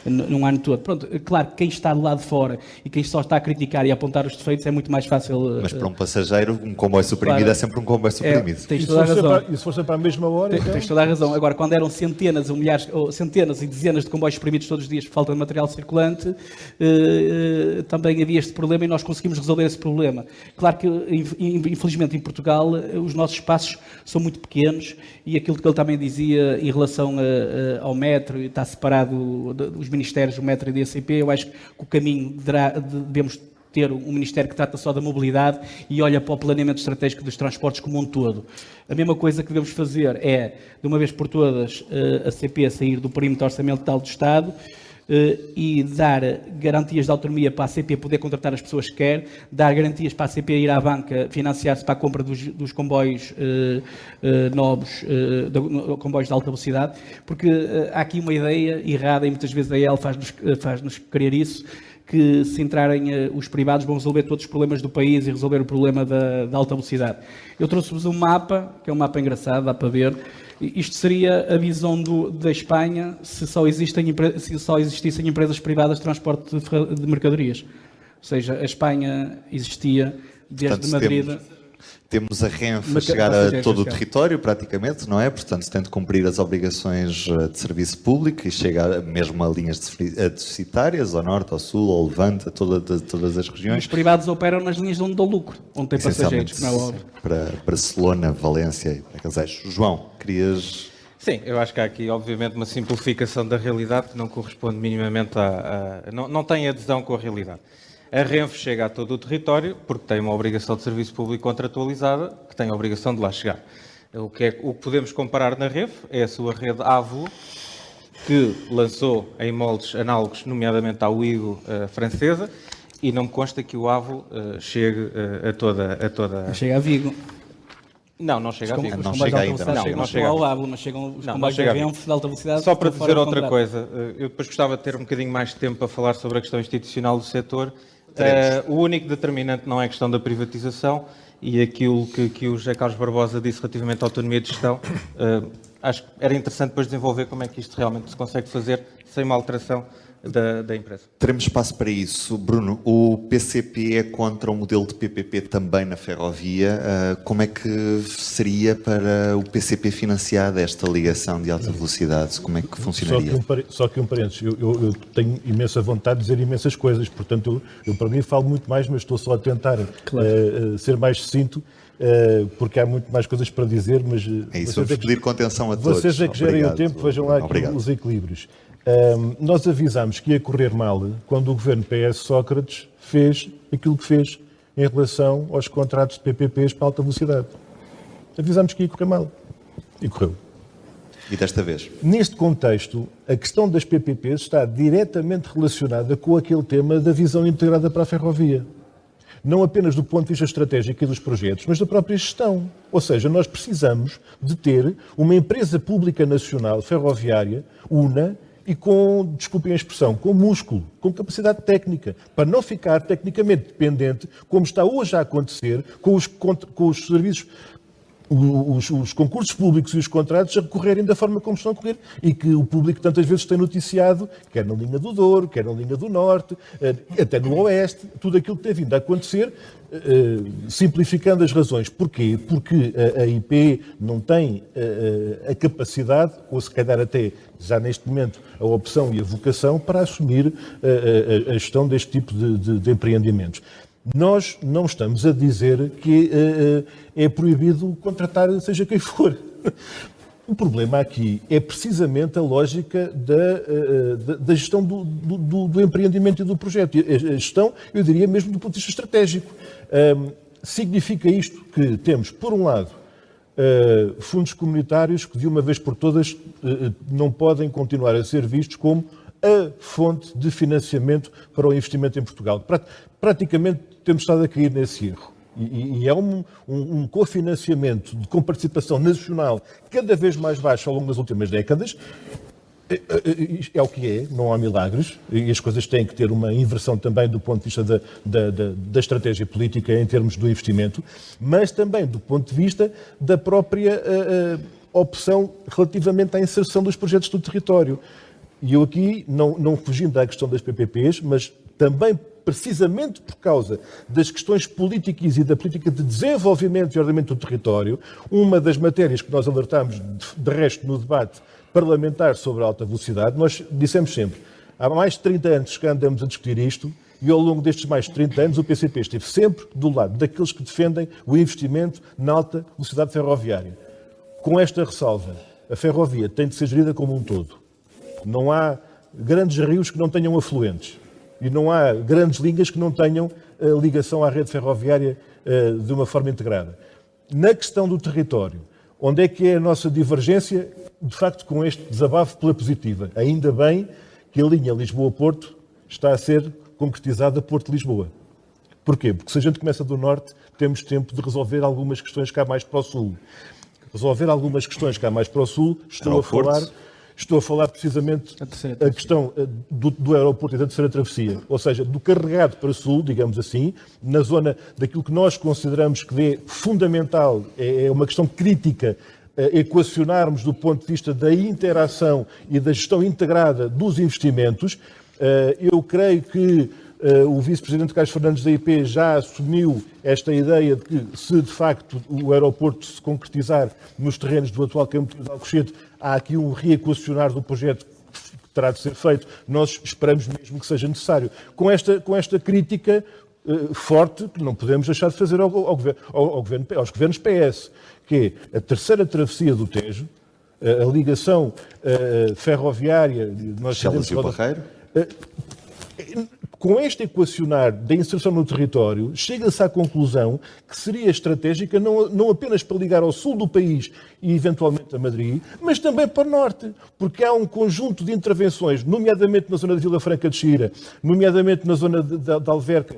[SPEAKER 4] num ano todo. Pronto, claro que quem está do lado de fora e quem só está a criticar e a apontar os defeitos é muito mais fácil.
[SPEAKER 1] Mas para um passageiro, um comboio suprimido claro, é sempre um comboio suprimido.
[SPEAKER 4] Tens toda a razão.
[SPEAKER 2] E se fosse para a mesma hora?
[SPEAKER 4] Tens toda a razão. Agora, quando eram centenas ou milhares, ou centenas e dezenas de comboios suprimidos todos os dias por falta de material circulante, também havia este problema e nós conseguimos resolver esse problema. Claro que, infelizmente, em Portugal, os nossos espaços são muito pequenos e aquilo que ele também dizia em relação ao metro, está separado os ministérios do metro e da ECP, eu acho que o caminho devemos ter um ministério que trata só da mobilidade e olha para o planeamento estratégico dos transportes como um todo. A mesma coisa que devemos fazer é, de uma vez por todas, a CP sair do perímetro orçamental do Estado e dar garantias de autonomia para a CP poder contratar as pessoas que quer, dar garantias para a CP ir à banca financiar-se para a compra dos comboios novos, comboios de alta velocidade, porque há aqui uma ideia errada e muitas vezes a EL faz-nos querer isso, que se entrarem os privados vão resolver todos os problemas do país e resolver o problema da alta velocidade. Eu trouxe-vos um mapa, que é um mapa engraçado, dá para ver. Isto seria a visão da Espanha se só existissem empresas privadas de transporte de mercadorias. Ou seja, a Espanha existia desde
[SPEAKER 1] Portanto,
[SPEAKER 4] Madrid...
[SPEAKER 1] Temos a Renfe a chegar a todo o território, praticamente, não é? Portanto, se tem de cumprir as obrigações de serviço público e chega mesmo a linhas deficitárias, ao norte, ao sul, ao levante, a todas as regiões.
[SPEAKER 4] Os privados operam nas linhas de onde dão lucro, onde tem passageiros, não é óbvio.
[SPEAKER 1] Para Barcelona, Valência e para Casais. João, querias...
[SPEAKER 5] Sim, eu acho que há aqui, obviamente, uma simplificação da realidade que não corresponde minimamente não tem adesão com a realidade. A Renfe chega a todo o território porque tem uma obrigação de serviço público contratualizada que tem a obrigação de lá chegar. O que podemos comparar na Renfe é a sua rede AVO, que lançou em moldes análogos, nomeadamente à Ouigo francesa, e não me consta que o AVO chegue a toda...
[SPEAKER 4] Chega a Vigo.
[SPEAKER 5] Não chega a Vigo.
[SPEAKER 1] Não
[SPEAKER 4] Os
[SPEAKER 1] chega
[SPEAKER 4] comboios de alta
[SPEAKER 1] ainda,
[SPEAKER 4] velocidade
[SPEAKER 5] não.
[SPEAKER 4] chegam
[SPEAKER 5] Não chega
[SPEAKER 4] ao
[SPEAKER 5] a Vigo.
[SPEAKER 4] Ávila, mas chegam os
[SPEAKER 5] Não
[SPEAKER 4] comboios de
[SPEAKER 5] chega a
[SPEAKER 4] avião de alta velocidade.
[SPEAKER 5] Só para
[SPEAKER 4] estão
[SPEAKER 5] dizer
[SPEAKER 4] fora
[SPEAKER 5] outra
[SPEAKER 4] do
[SPEAKER 5] coisa, eu depois gostava de ter um bocadinho mais de tempo para falar sobre a questão institucional do setor. O único determinante não é a questão da privatização e aquilo que o José Carlos Barbosa disse relativamente à autonomia de gestão. Acho que era interessante depois desenvolver como é que isto realmente se consegue fazer sem uma alteração da empresa.
[SPEAKER 1] Teremos espaço para isso. Bruno, o PCP é contra o modelo de PPP também na ferrovia. Como é que seria para o PCP financiar esta ligação de alta velocidade? Como é que funcionaria?
[SPEAKER 2] Só que um parênteses, eu tenho imensa vontade de dizer imensas coisas, portanto, eu para mim falo muito mais, mas estou só a tentar ser mais sucinto, porque há muito mais coisas para dizer, mas...
[SPEAKER 1] É isso, vamos pedir contenção a todos.
[SPEAKER 2] Vocês é que gerem o
[SPEAKER 1] Obrigado.
[SPEAKER 2] tempo, vejam lá aqui
[SPEAKER 1] Obrigado.
[SPEAKER 2] os equilíbrios. Nós avisámos que ia correr mal quando o governo PS Sócrates fez aquilo que fez em relação aos contratos de PPPs para alta velocidade. Avisámos que ia correr mal. E correu.
[SPEAKER 1] E desta vez?
[SPEAKER 2] Neste contexto, a questão das PPPs está diretamente relacionada com aquele tema da visão integrada para a ferrovia. Não apenas do ponto de vista estratégico e dos projetos, mas da própria gestão. Ou seja, nós precisamos de ter uma empresa pública nacional ferroviária, una, e com, desculpem a expressão, com músculo, com capacidade técnica, para não ficar tecnicamente dependente, como está hoje a acontecer, com os serviços, os concursos públicos e os contratos a recorrerem da forma como estão a correr e que o público tantas vezes tem noticiado, quer na linha do Douro, quer na linha do Norte, até no Oeste, tudo aquilo que tem vindo a acontecer, simplificando as razões. Porquê? Porque a IP não tem a capacidade, ou se calhar até já neste momento a opção e a vocação para assumir a gestão deste tipo de empreendimentos. Nós não estamos a dizer que é proibido contratar seja quem for. O problema aqui é precisamente a lógica da gestão do empreendimento e do projeto. A gestão, eu diria mesmo do ponto de vista estratégico. Significa isto que temos, por um lado, fundos comunitários que de uma vez por todas não podem continuar a ser vistos como a fonte de financiamento para o investimento em Portugal. Praticamente temos estado a cair nesse erro. E é um cofinanciamento com participação nacional cada vez mais baixo ao longo das últimas décadas. É o que é, não há milagres, e as coisas têm que ter uma inversão também do ponto de vista da estratégia política em termos do investimento, mas também do ponto de vista da própria opção relativamente à inserção dos projetos do território. E eu aqui, não fugindo da questão das PPPs, mas também precisamente por causa das questões políticas e da política de desenvolvimento e ordenamento do território, uma das matérias que nós alertámos, de resto, no debate parlamentar sobre a alta velocidade, nós dissemos sempre, há mais de 30 anos que andamos a discutir isto, e ao longo destes mais de 30 anos o PCP esteve sempre do lado daqueles que defendem o investimento na alta velocidade ferroviária. Com esta ressalva, a ferrovia tem de ser gerida como um todo. Não há grandes rios que não tenham afluentes. E não há grandes linhas que não tenham ligação à rede ferroviária de uma forma integrada. Na questão do território, onde é que é a nossa divergência? De facto, com este desabafo pela positiva. Ainda bem que a linha Lisboa-Porto está a ser concretizada Porto-Lisboa. Porquê? Porque se a gente começa do Norte, temos tempo de resolver algumas questões cá mais para o Sul. Resolver algumas questões cá mais para o Sul, estou a falar precisamente a questão do aeroporto e da terceira travessia, ou seja, do carregado para sul, digamos assim, na zona daquilo que nós consideramos que é fundamental, é uma questão crítica, equacionarmos do ponto de vista da interação e da gestão integrada dos investimentos. Eu creio que o vice-presidente Carlos Fernandes da IP já assumiu esta ideia de que, se de facto o aeroporto se concretizar nos terrenos do atual campo de Alcochete, há aqui um reequacionar do projeto que terá de ser feito. Nós esperamos mesmo que seja necessário. Com esta crítica forte, que não podemos deixar de fazer aos governos PS, que é a terceira travessia do Tejo, a ligação ferroviária...
[SPEAKER 1] Chelas e o Barreiro?
[SPEAKER 2] Com este equacionar da inserção no território, chega-se à conclusão que seria estratégica não apenas para ligar ao sul do país e eventualmente a Madrid, mas também para o norte, porque há um conjunto de intervenções, nomeadamente na zona de Vila Franca de Xira, nomeadamente na zona de Alverca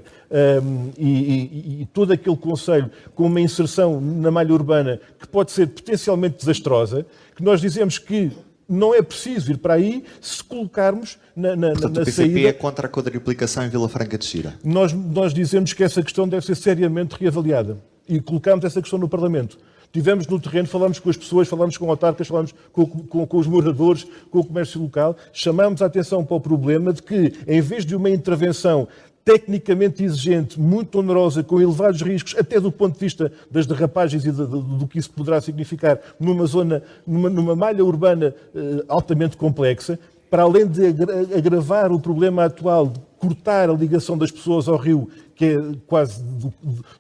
[SPEAKER 2] e todo aquele concelho com uma inserção na malha urbana que pode ser potencialmente desastrosa, que nós dizemos que não é preciso ir para aí se colocarmos
[SPEAKER 1] Portanto,
[SPEAKER 2] na
[SPEAKER 1] o PCP
[SPEAKER 2] saída.
[SPEAKER 1] é contra a quadriplicação em Vila Franca de Xira.
[SPEAKER 2] Nós dizemos que essa questão deve ser seriamente reavaliada e colocamos essa questão no Parlamento. Tivemos no terreno, falámos com as pessoas, falámos com autarcas, falámos com os moradores, com o comércio local, chamámos a atenção para o problema de que, em vez de uma intervenção tecnicamente exigente, muito onerosa, com elevados riscos, até do ponto de vista das derrapagens e do que isso poderá significar numa zona, numa malha urbana altamente complexa, para além de agravar o problema atual, de cortar a ligação das pessoas ao rio, que é quase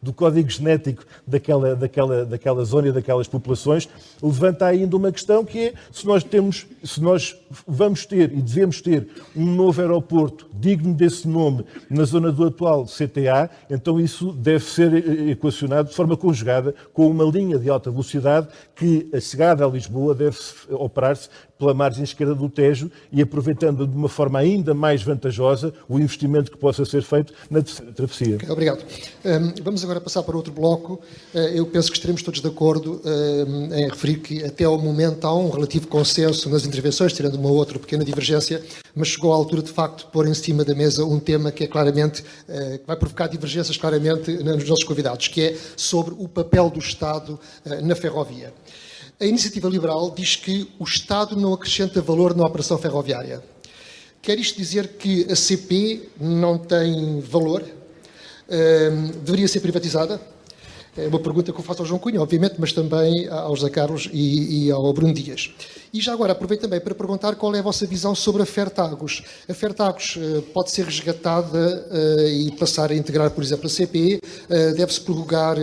[SPEAKER 2] do código genético daquela zona e daquelas populações, levanta ainda uma questão que é se nós vamos ter e devemos ter um novo aeroporto digno desse nome na zona do atual CTA, então isso deve ser equacionado de forma conjugada com uma linha de alta velocidade que a chegada a Lisboa deve operar-se pela margem esquerda do Tejo e aproveitando de uma forma ainda mais vantajosa o investimento que possa ser feito na terceira travessia.
[SPEAKER 7] Okay, obrigado. Vamos agora passar para outro bloco. Eu penso que estaremos todos de acordo em referir que até ao momento há um relativo consenso nas intervenções, tirando uma outra pequena divergência, mas chegou à altura de facto de pôr em cima da mesa um tema que é claramente, que vai provocar divergências claramente nos nossos convidados, que é sobre o papel do Estado na ferrovia. A Iniciativa Liberal diz que o Estado não acrescenta valor na operação ferroviária. Quer isto dizer que a CP não tem valor? Deveria ser privatizada? É uma pergunta que eu faço ao João Cunha, obviamente, mas também ao José Carlos e ao Bruno Dias. E já agora aproveito também para perguntar qual é a vossa visão sobre a Fertagos. A Fertagos pode ser resgatada e passar a integrar, por exemplo, a CP? Deve-se prorrogar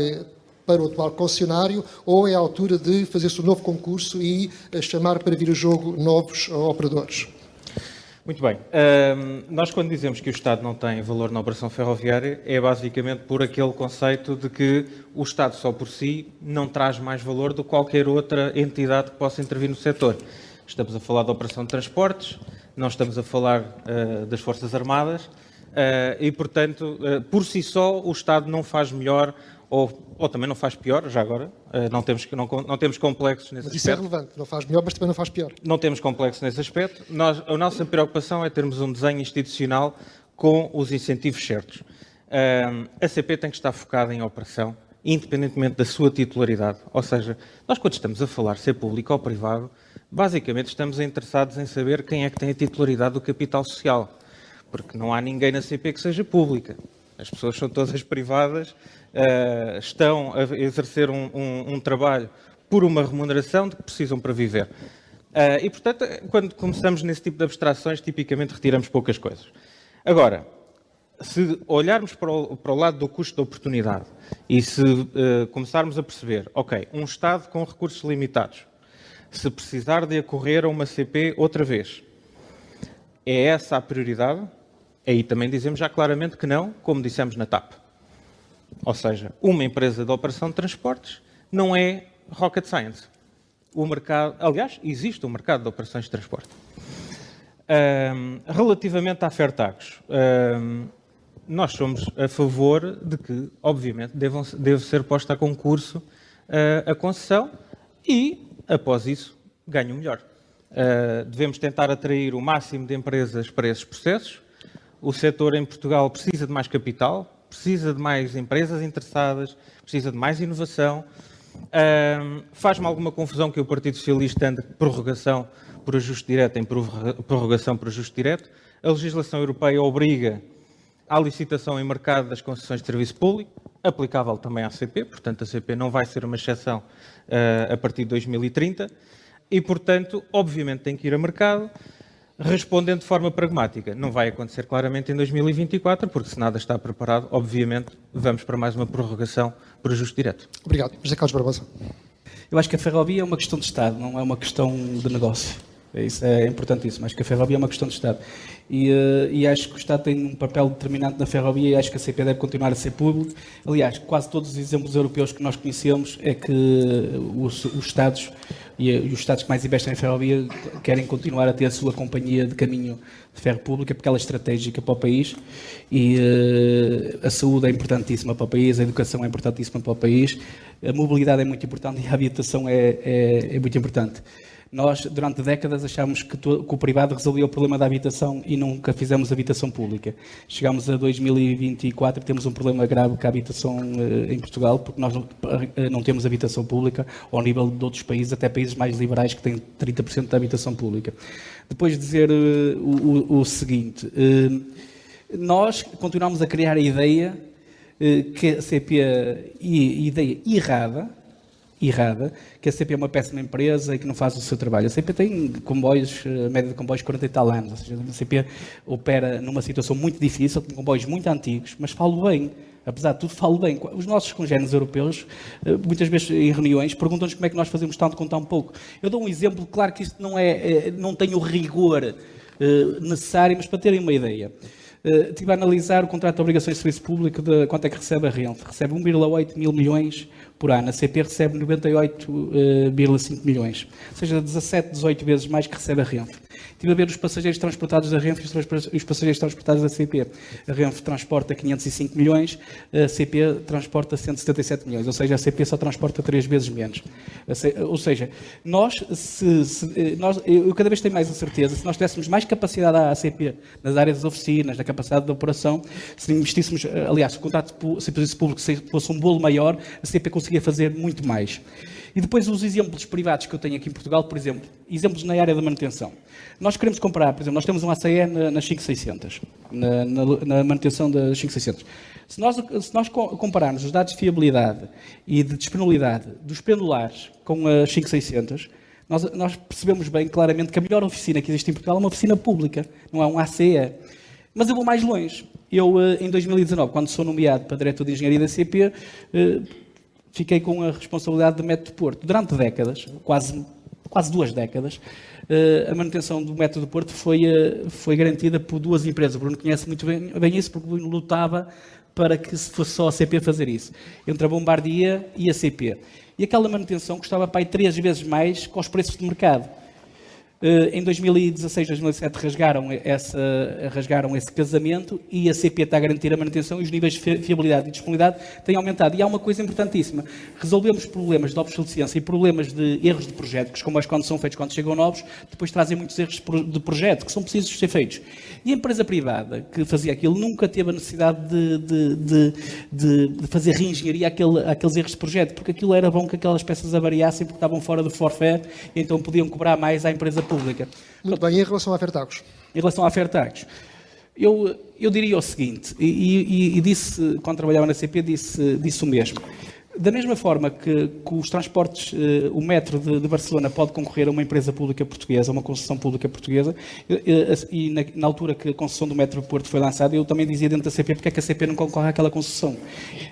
[SPEAKER 7] para o atual concessionário ou é a altura de fazer-se um novo concurso e chamar para vir a jogo novos operadores?
[SPEAKER 5] Muito bem. Nós, quando dizemos que o Estado não tem valor na operação ferroviária, é basicamente por aquele conceito de que o Estado só por si não traz mais valor do que qualquer outra entidade que possa intervir no setor. Estamos a falar da operação de transportes, não estamos a falar das Forças Armadas e, portanto, por si só, o Estado não faz melhor ou também não faz pior, já agora. Não temos complexos nesse aspecto.
[SPEAKER 7] Mas isso é relevante, não faz melhor, mas também não faz pior.
[SPEAKER 5] Não temos complexos nesse aspecto. A nossa preocupação é termos um desenho institucional com os incentivos certos. A CP tem que estar focada em operação, independentemente da sua titularidade. Ou seja, nós quando estamos a falar ser público ou privado, basicamente estamos interessados em saber quem é que tem a titularidade do capital social. Porque não há ninguém na CP que seja pública. As pessoas são todas privadas, estão a exercer um trabalho por uma remuneração de que precisam para viver. E, portanto, quando começamos nesse tipo de abstrações, tipicamente retiramos poucas coisas. Agora, se olharmos para o lado do custo de oportunidade e se começarmos a perceber, ok, um Estado com recursos limitados, se precisar de acorrer a uma CP outra vez, é essa a prioridade? Aí também dizemos já claramente que não, como dissemos na TAP. Ou seja, uma empresa de operação de transportes não é rocket science. O mercado, aliás, existe um mercado de operações de transporte. Relativamente à Fertagos, nós somos a favor de que, obviamente, deve ser posta a concurso a concessão e, após isso, ganhe o melhor. Devemos tentar atrair o máximo de empresas para esses processos. O setor em Portugal precisa de mais capital, precisa de mais empresas interessadas, precisa de mais inovação. Faz-me alguma confusão que o Partido Socialista ande de prorrogação por ajuste direto em prorrogação por ajuste direto. A legislação europeia obriga à licitação em mercado das concessões de serviço público, aplicável também à CP, portanto a CP não vai ser uma exceção a partir de 2030 e, portanto, obviamente tem que ir a mercado. Respondendo de forma pragmática, não vai acontecer claramente em 2024, porque se nada está preparado, obviamente, vamos para mais uma prorrogação por ajuste direto.
[SPEAKER 7] Obrigado. José Carlos Barbosa.
[SPEAKER 4] Eu acho que a ferrovia é uma questão de Estado, não é uma questão de negócio. Isso é importantíssimo. Acho que a ferrovia é uma questão de Estado. E acho que o Estado tem um papel determinante na ferrovia e acho que a CP deve continuar a ser pública. Aliás, quase todos os exemplos europeus que nós conhecemos é que os Estados e os Estados que mais investem em ferrovia querem continuar a ter a sua companhia de caminho de ferro pública porque ela é estratégica para o país e a saúde é importantíssima para o país, a educação é importantíssima para o país, a mobilidade é muito importante e a habitação é muito importante. Nós, durante décadas, achámos que o privado resolvia o problema da habitação e nunca fizemos habitação pública. Chegámos a 2024 e temos um problema grave com a habitação em Portugal, porque nós não temos habitação pública ao nível de outros países, até países mais liberais que têm 30% da habitação pública. Depois de dizer o seguinte, nós continuamos a criar a ideia que a CP, ideia errada, que a CP é uma péssima empresa e que não faz o seu trabalho. A CP tem comboios, média de comboios 40 e tal anos, ou seja, a CP opera numa situação muito difícil, com comboios muito antigos, mas falo bem, apesar de tudo, falo bem. Os nossos congéneres europeus, muitas vezes em reuniões, perguntam-nos como é que nós fazemos tanto com tão pouco. Eu dou um exemplo, claro que isto não tem o rigor necessário, mas para terem uma ideia. Estive a analisar o contrato de obrigações de serviço público de quanto é que recebe a Renfe. Recebe 1,8 mil milhões por ano. A CP recebe 98,5 milhões. Ou seja, 17, 18 vezes mais que recebe a Renfe. Estive a ver os passageiros transportados da Renfe e os passageiros transportados da CP. A Renfe transporta 505 milhões, a CP transporta 177 milhões. Ou seja, a CP só transporta 3 vezes menos. Ou seja, eu cada vez tenho mais a certeza, se nós tivéssemos mais capacidade à CP nas áreas das oficinas, na capacidade de operação, se investíssemos, aliás, se o contrato de serviço público fosse um bolo maior, a CP conseguia fazer muito mais. E depois os exemplos privados que eu tenho aqui em Portugal, por exemplo, exemplos na área da manutenção. Nós queremos comprar, por exemplo, nós temos um ACE nas 5600, na manutenção das 5600. Se nós compararmos os dados de fiabilidade e de disponibilidade dos pendulares com as 5600, nós percebemos bem claramente que a melhor oficina que existe em Portugal é uma oficina pública, não é um ACE. Mas eu vou mais longe. Eu, em 2019, quando sou nomeado para diretor de engenharia da CP, fiquei com a responsabilidade do método de Porto. Durante décadas, quase 2 décadas, a manutenção do método de Porto foi garantida por 2 empresas. O Bruno conhece muito bem isso, porque o Bruno lutava para que fosse só a CP fazer isso. Entre a Bombardier e a CP. E aquela manutenção custava para aí 3 vezes mais que os preços de mercado. Em 2016, 2017 rasgaram esse casamento e a CP está a garantir a manutenção e os níveis de fiabilidade e disponibilidade têm aumentado. E há uma coisa importantíssima. Resolvemos problemas de obsolescência e problemas de erros de projeto, que como quando são feitos quando chegam novos, depois trazem muitos erros de projeto que são precisos ser feitos. E a empresa privada que fazia aquilo nunca teve a necessidade de fazer reengenharia àqueles erros de projeto, porque aquilo era bom que aquelas peças avariassem porque estavam fora do forfait e então podiam cobrar mais à empresa pública.
[SPEAKER 7] Muito bem, e em relação a Fertagos? Em
[SPEAKER 4] relação a Fertagos, eu diria o seguinte, e disse, quando trabalhava na CP, disse o mesmo. Da mesma forma que os transportes, o metro de Barcelona pode concorrer a uma empresa pública portuguesa, a uma concessão pública portuguesa, e na altura que a concessão do metro do Porto foi lançada, eu também dizia dentro da CP porque é que a CP não concorre àquela concessão.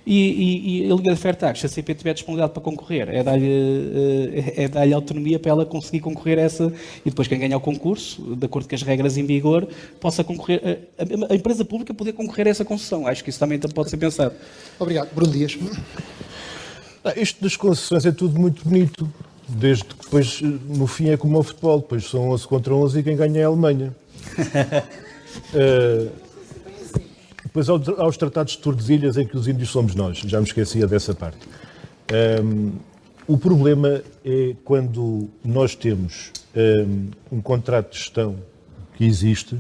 [SPEAKER 4] E a Liga de Fertagos, se a CP tiver disponibilidade para concorrer, é dar-lhe autonomia para ela conseguir concorrer a essa, e depois quem ganha o concurso, de acordo com as regras em vigor, possa concorrer, a empresa pública poder concorrer a essa concessão. Acho que isso também pode ser pensado.
[SPEAKER 7] Obrigado. Bruno Dias.
[SPEAKER 2] Isto das concessões é tudo muito bonito, desde que depois, no fim, é como o futebol, depois são 11 contra 11 e quem ganha é a Alemanha. Depois há os tratados de Tordesilhas em que os índios somos nós, já me esquecia dessa parte. O problema é quando nós temos um contrato de gestão que existe,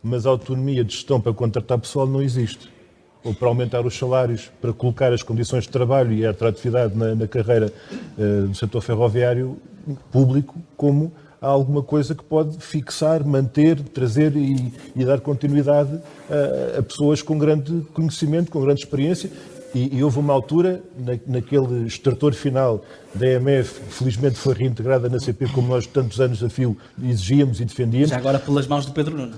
[SPEAKER 2] mas a autonomia de gestão para contratar pessoal não existe. Ou para aumentar os salários, para colocar as condições de trabalho e a atratividade na carreira do setor ferroviário público como alguma coisa que pode fixar, manter, trazer e dar continuidade a pessoas com grande conhecimento, com grande experiência. E houve uma altura, naquele extrator final da EMF, felizmente foi reintegrada na CP, como nós tantos anos a fio exigíamos e defendíamos.
[SPEAKER 4] Já agora pelas mãos do Pedro Nuno.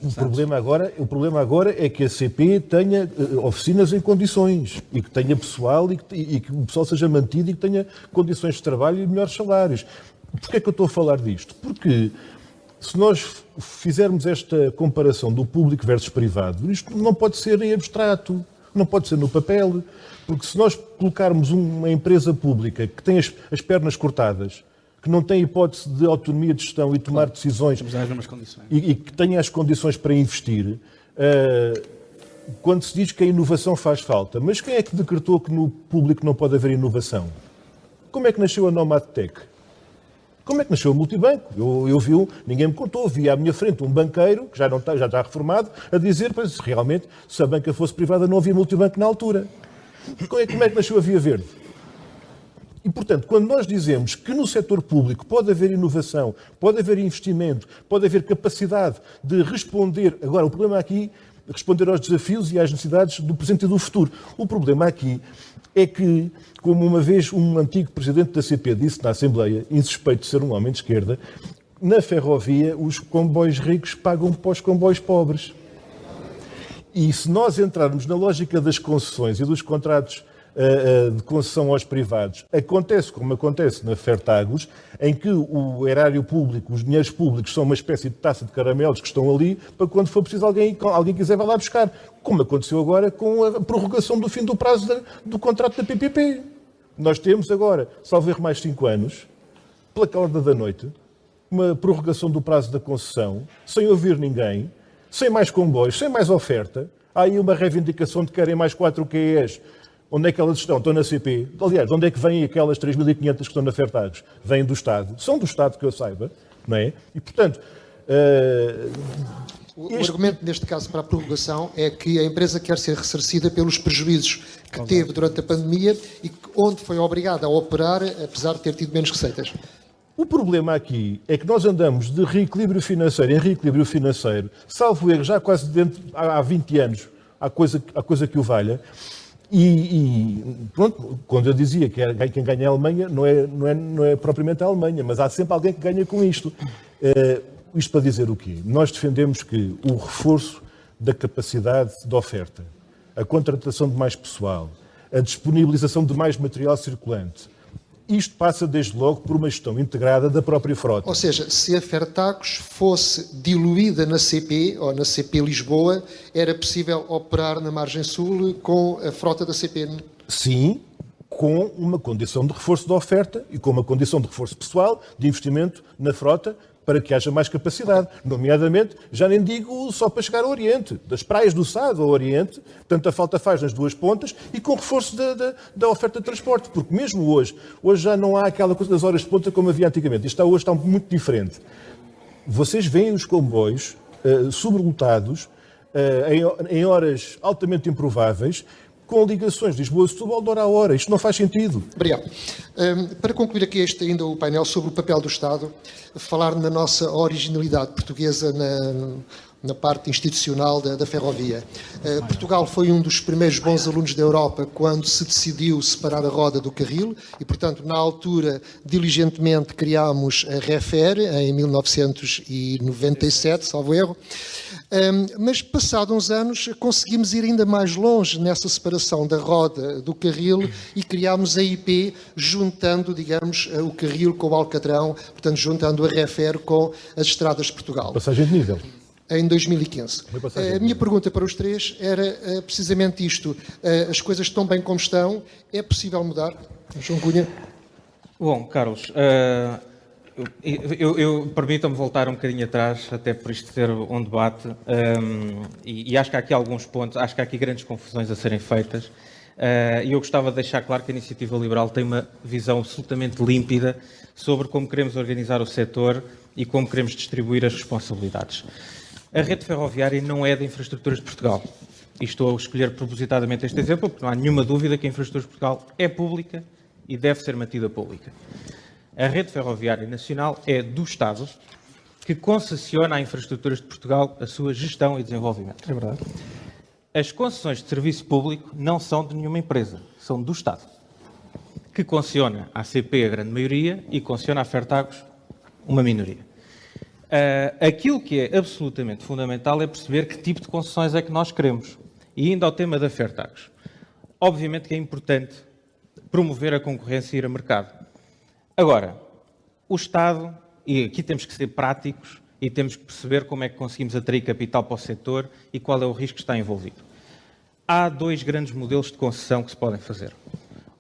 [SPEAKER 2] O problema agora é que a CP tenha oficinas em condições e que tenha pessoal e que o pessoal seja mantido e que tenha condições de trabalho e melhores salários. Porquê é que eu estou a falar disto? Porque se nós fizermos esta comparação do público versus privado, isto não pode ser em abstrato, não pode ser no papel, porque se nós colocarmos uma empresa pública que tem as pernas cortadas, que não tem hipótese de autonomia de gestão e tomar decisões
[SPEAKER 4] Estamos nas mesmas condições.
[SPEAKER 2] e que tenha as condições para investir, quando se diz que a inovação faz falta, mas quem é que decretou que no público não pode haver inovação? Como é que nasceu a Nomad Tech? Como é que nasceu o multibanco? Eu vi, ninguém me contou, vi à minha frente um banqueiro, que já está reformado, a dizer, pois realmente, se a banca fosse privada não havia multibanco na altura. Como é que nasceu a Via Verde? E, portanto, quando nós dizemos que no setor público pode haver inovação, pode haver investimento, pode haver capacidade de responder, agora o problema aqui é responder aos desafios e às necessidades do presente e do futuro. O problema aqui é que, como uma vez um antigo presidente da CP disse na Assembleia, insuspeito de ser um homem de esquerda, na ferrovia os comboios ricos pagam para os comboios pobres. E se nós entrarmos na lógica das concessões e dos contratos de concessão aos privados, acontece como acontece na Fertagos, em que o erário público, os dinheiros públicos são uma espécie de taça de caramelos que estão ali para quando for preciso alguém quiser vai lá buscar, como aconteceu agora com a prorrogação do fim do prazo do contrato da PPP. Nós temos agora, salvo erro, mais 5 anos, pela calada da noite, uma prorrogação do prazo da concessão, sem ouvir ninguém, sem mais comboios, sem mais oferta. Há aí uma reivindicação de que querem mais 4 QEs. Onde é que elas estão? Estão na CP. Aliás, onde é que vêm aquelas 3.500 que estão na Fertagos? Vêm do Estado. São do Estado, que eu saiba. Não é? E, portanto...
[SPEAKER 7] O argumento, neste caso, para a prorrogação é que a empresa quer ser ressarcida pelos prejuízos que teve durante a pandemia e onde foi obrigada a operar, apesar de ter tido menos receitas.
[SPEAKER 2] O problema aqui é que nós andamos de reequilíbrio financeiro em reequilíbrio financeiro, salvo erro, já quase há 20 anos, há coisa que o valha. E pronto, quando eu dizia que quem ganha é a Alemanha, não é propriamente a Alemanha, mas há sempre alguém que ganha com isto. Isto para dizer o quê? Nós defendemos que o reforço da capacidade de oferta, a contratação de mais pessoal, a disponibilização de mais material circulante, isto passa desde logo por uma gestão integrada da própria frota.
[SPEAKER 7] Ou seja, se a Fertagos fosse diluída na CP, ou na CP Lisboa, era possível operar na margem sul com a frota da CP?
[SPEAKER 2] Sim, com uma condição de reforço da oferta e com uma condição de reforço pessoal, de investimento na frota, para que haja mais capacidade. Nomeadamente, já nem digo só para chegar ao Oriente, das praias do Sado ao Oriente, tanta falta faz nas duas pontas, e com reforço da oferta de transporte, porque mesmo hoje já não há aquela coisa das horas de ponta como havia antigamente. Isto hoje está muito diferente. Vocês veem os comboios sobrelotados, em horas altamente improváveis, com ligações de Lisboa-Setúbal de hora a hora. Isto não faz sentido.
[SPEAKER 7] Obrigado. Para concluir aqui ainda o painel sobre o papel do Estado, falar na nossa originalidade portuguesa na parte institucional da ferrovia. Portugal foi um dos primeiros bons alunos da Europa quando se decidiu separar a roda do carril e, portanto, na altura, diligentemente criámos a REFER em 1997, salvo erro. Mas, passados uns anos, conseguimos ir ainda mais longe nessa separação da roda do carril e criámos a IP, juntando, digamos, o carril com o Alcatrão, portanto, juntando a REFER com as estradas de Portugal.
[SPEAKER 2] Passagem de nível.
[SPEAKER 7] Em 2015. A minha pergunta para os três era precisamente isto. As coisas estão bem como estão, é possível mudar? João Cunha?
[SPEAKER 5] Bom, Carlos, permitam-me voltar um bocadinho atrás, até por isto ser um debate, e acho que há aqui alguns pontos, acho que há aqui grandes confusões a serem feitas, e eu gostava de deixar claro que a Iniciativa Liberal tem uma visão absolutamente límpida sobre como queremos organizar o setor e como queremos distribuir as responsabilidades. A rede ferroviária não é de Infraestruturas de Portugal. E estou a escolher propositadamente este exemplo, porque não há nenhuma dúvida que a Infraestruturas de Portugal é pública e deve ser mantida pública. A rede ferroviária nacional é do Estado, que concessiona à Infraestruturas de Portugal a sua gestão e desenvolvimento.
[SPEAKER 4] É verdade.
[SPEAKER 5] As concessões de serviço público não são de nenhuma empresa, são do Estado, que concessiona à CP a grande maioria e concessiona à Fertagos uma minoria. Aquilo que é absolutamente fundamental é perceber que tipo de concessões é que nós queremos. E indo ao tema da Fertagos, obviamente que é importante promover a concorrência e ir a mercado. Agora, o Estado, e aqui temos que ser práticos e temos que perceber como é que conseguimos atrair capital para o setor e qual é o risco que está envolvido. Há 2 grandes modelos de concessão que se podem fazer.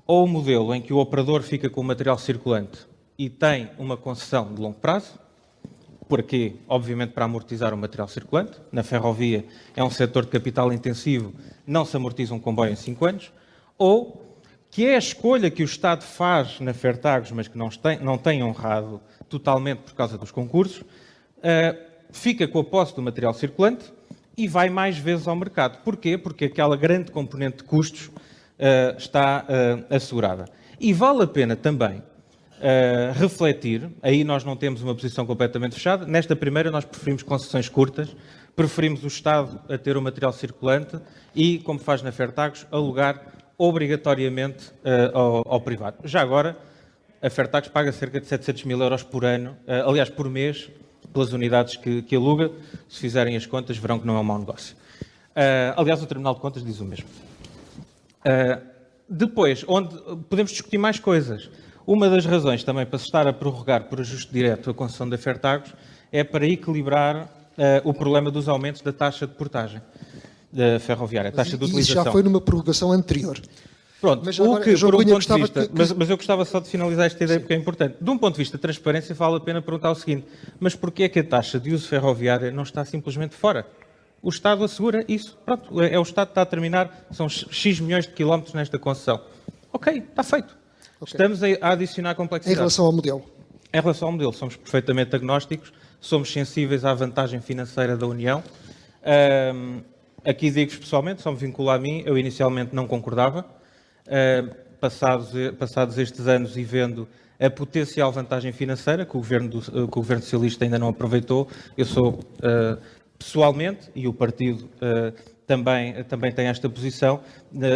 [SPEAKER 5] Ou o modelo em que o operador fica com o material circulante e tem uma concessão de longo prazo, porque, obviamente, para amortizar o material circulante. Na ferrovia é um setor de capital intensivo, não se amortiza um comboio em 5 anos. Ou que é a escolha que o Estado faz na Fertagos, mas que não tem honrado totalmente por causa dos concursos, fica com a posse do material circulante e vai mais vezes ao mercado. Porquê? Porque aquela grande componente de custos está assegurada. E vale a pena também refletir, aí nós não temos uma posição completamente fechada, nesta primeira nós preferimos concessões curtas, preferimos o Estado a ter o material circulante e, como faz na Fertagos, alugar obrigatoriamente ao privado. Já agora, a Fertagos paga cerca de 700 mil euros por ano, aliás, por mês, pelas unidades que aluga. Se fizerem as contas, verão que não é um mau negócio. Aliás, o Tribunal de Contas diz o mesmo. Depois, onde podemos discutir mais coisas. Uma das razões também para se estar a prorrogar por ajuste direto a concessão da Fertagos é para equilibrar o problema dos aumentos da taxa de portagem da ferroviária, a taxa de utilização.
[SPEAKER 7] Isso já foi numa prorrogação anterior.
[SPEAKER 5] Pronto,
[SPEAKER 7] Mas
[SPEAKER 5] o
[SPEAKER 7] agora,
[SPEAKER 5] que,
[SPEAKER 7] João
[SPEAKER 5] por um
[SPEAKER 7] Cunha,
[SPEAKER 5] ponto de
[SPEAKER 7] gostava
[SPEAKER 5] vista, mas eu gostava só de finalizar esta ideia porque é importante. De um ponto de vista de transparência, vale a pena perguntar o seguinte: mas porquê é que a taxa de uso ferroviária não está simplesmente fora? O Estado assegura isso. Pronto, é o Estado que está a terminar, são X milhões de quilómetros nesta concessão. Ok, está feito.
[SPEAKER 7] Ok.
[SPEAKER 5] Estamos a adicionar
[SPEAKER 7] Em
[SPEAKER 5] complexidade.
[SPEAKER 7] relação ao modelo.
[SPEAKER 5] Em relação ao modelo, somos perfeitamente agnósticos, somos sensíveis à vantagem financeira da União. Aqui digo-vos pessoalmente, só me vincula a mim, eu inicialmente não concordava. Passados estes anos e vendo a potencial vantagem financeira que o Governo Socialista ainda não aproveitou, eu sou pessoalmente, e o partido também tem esta posição,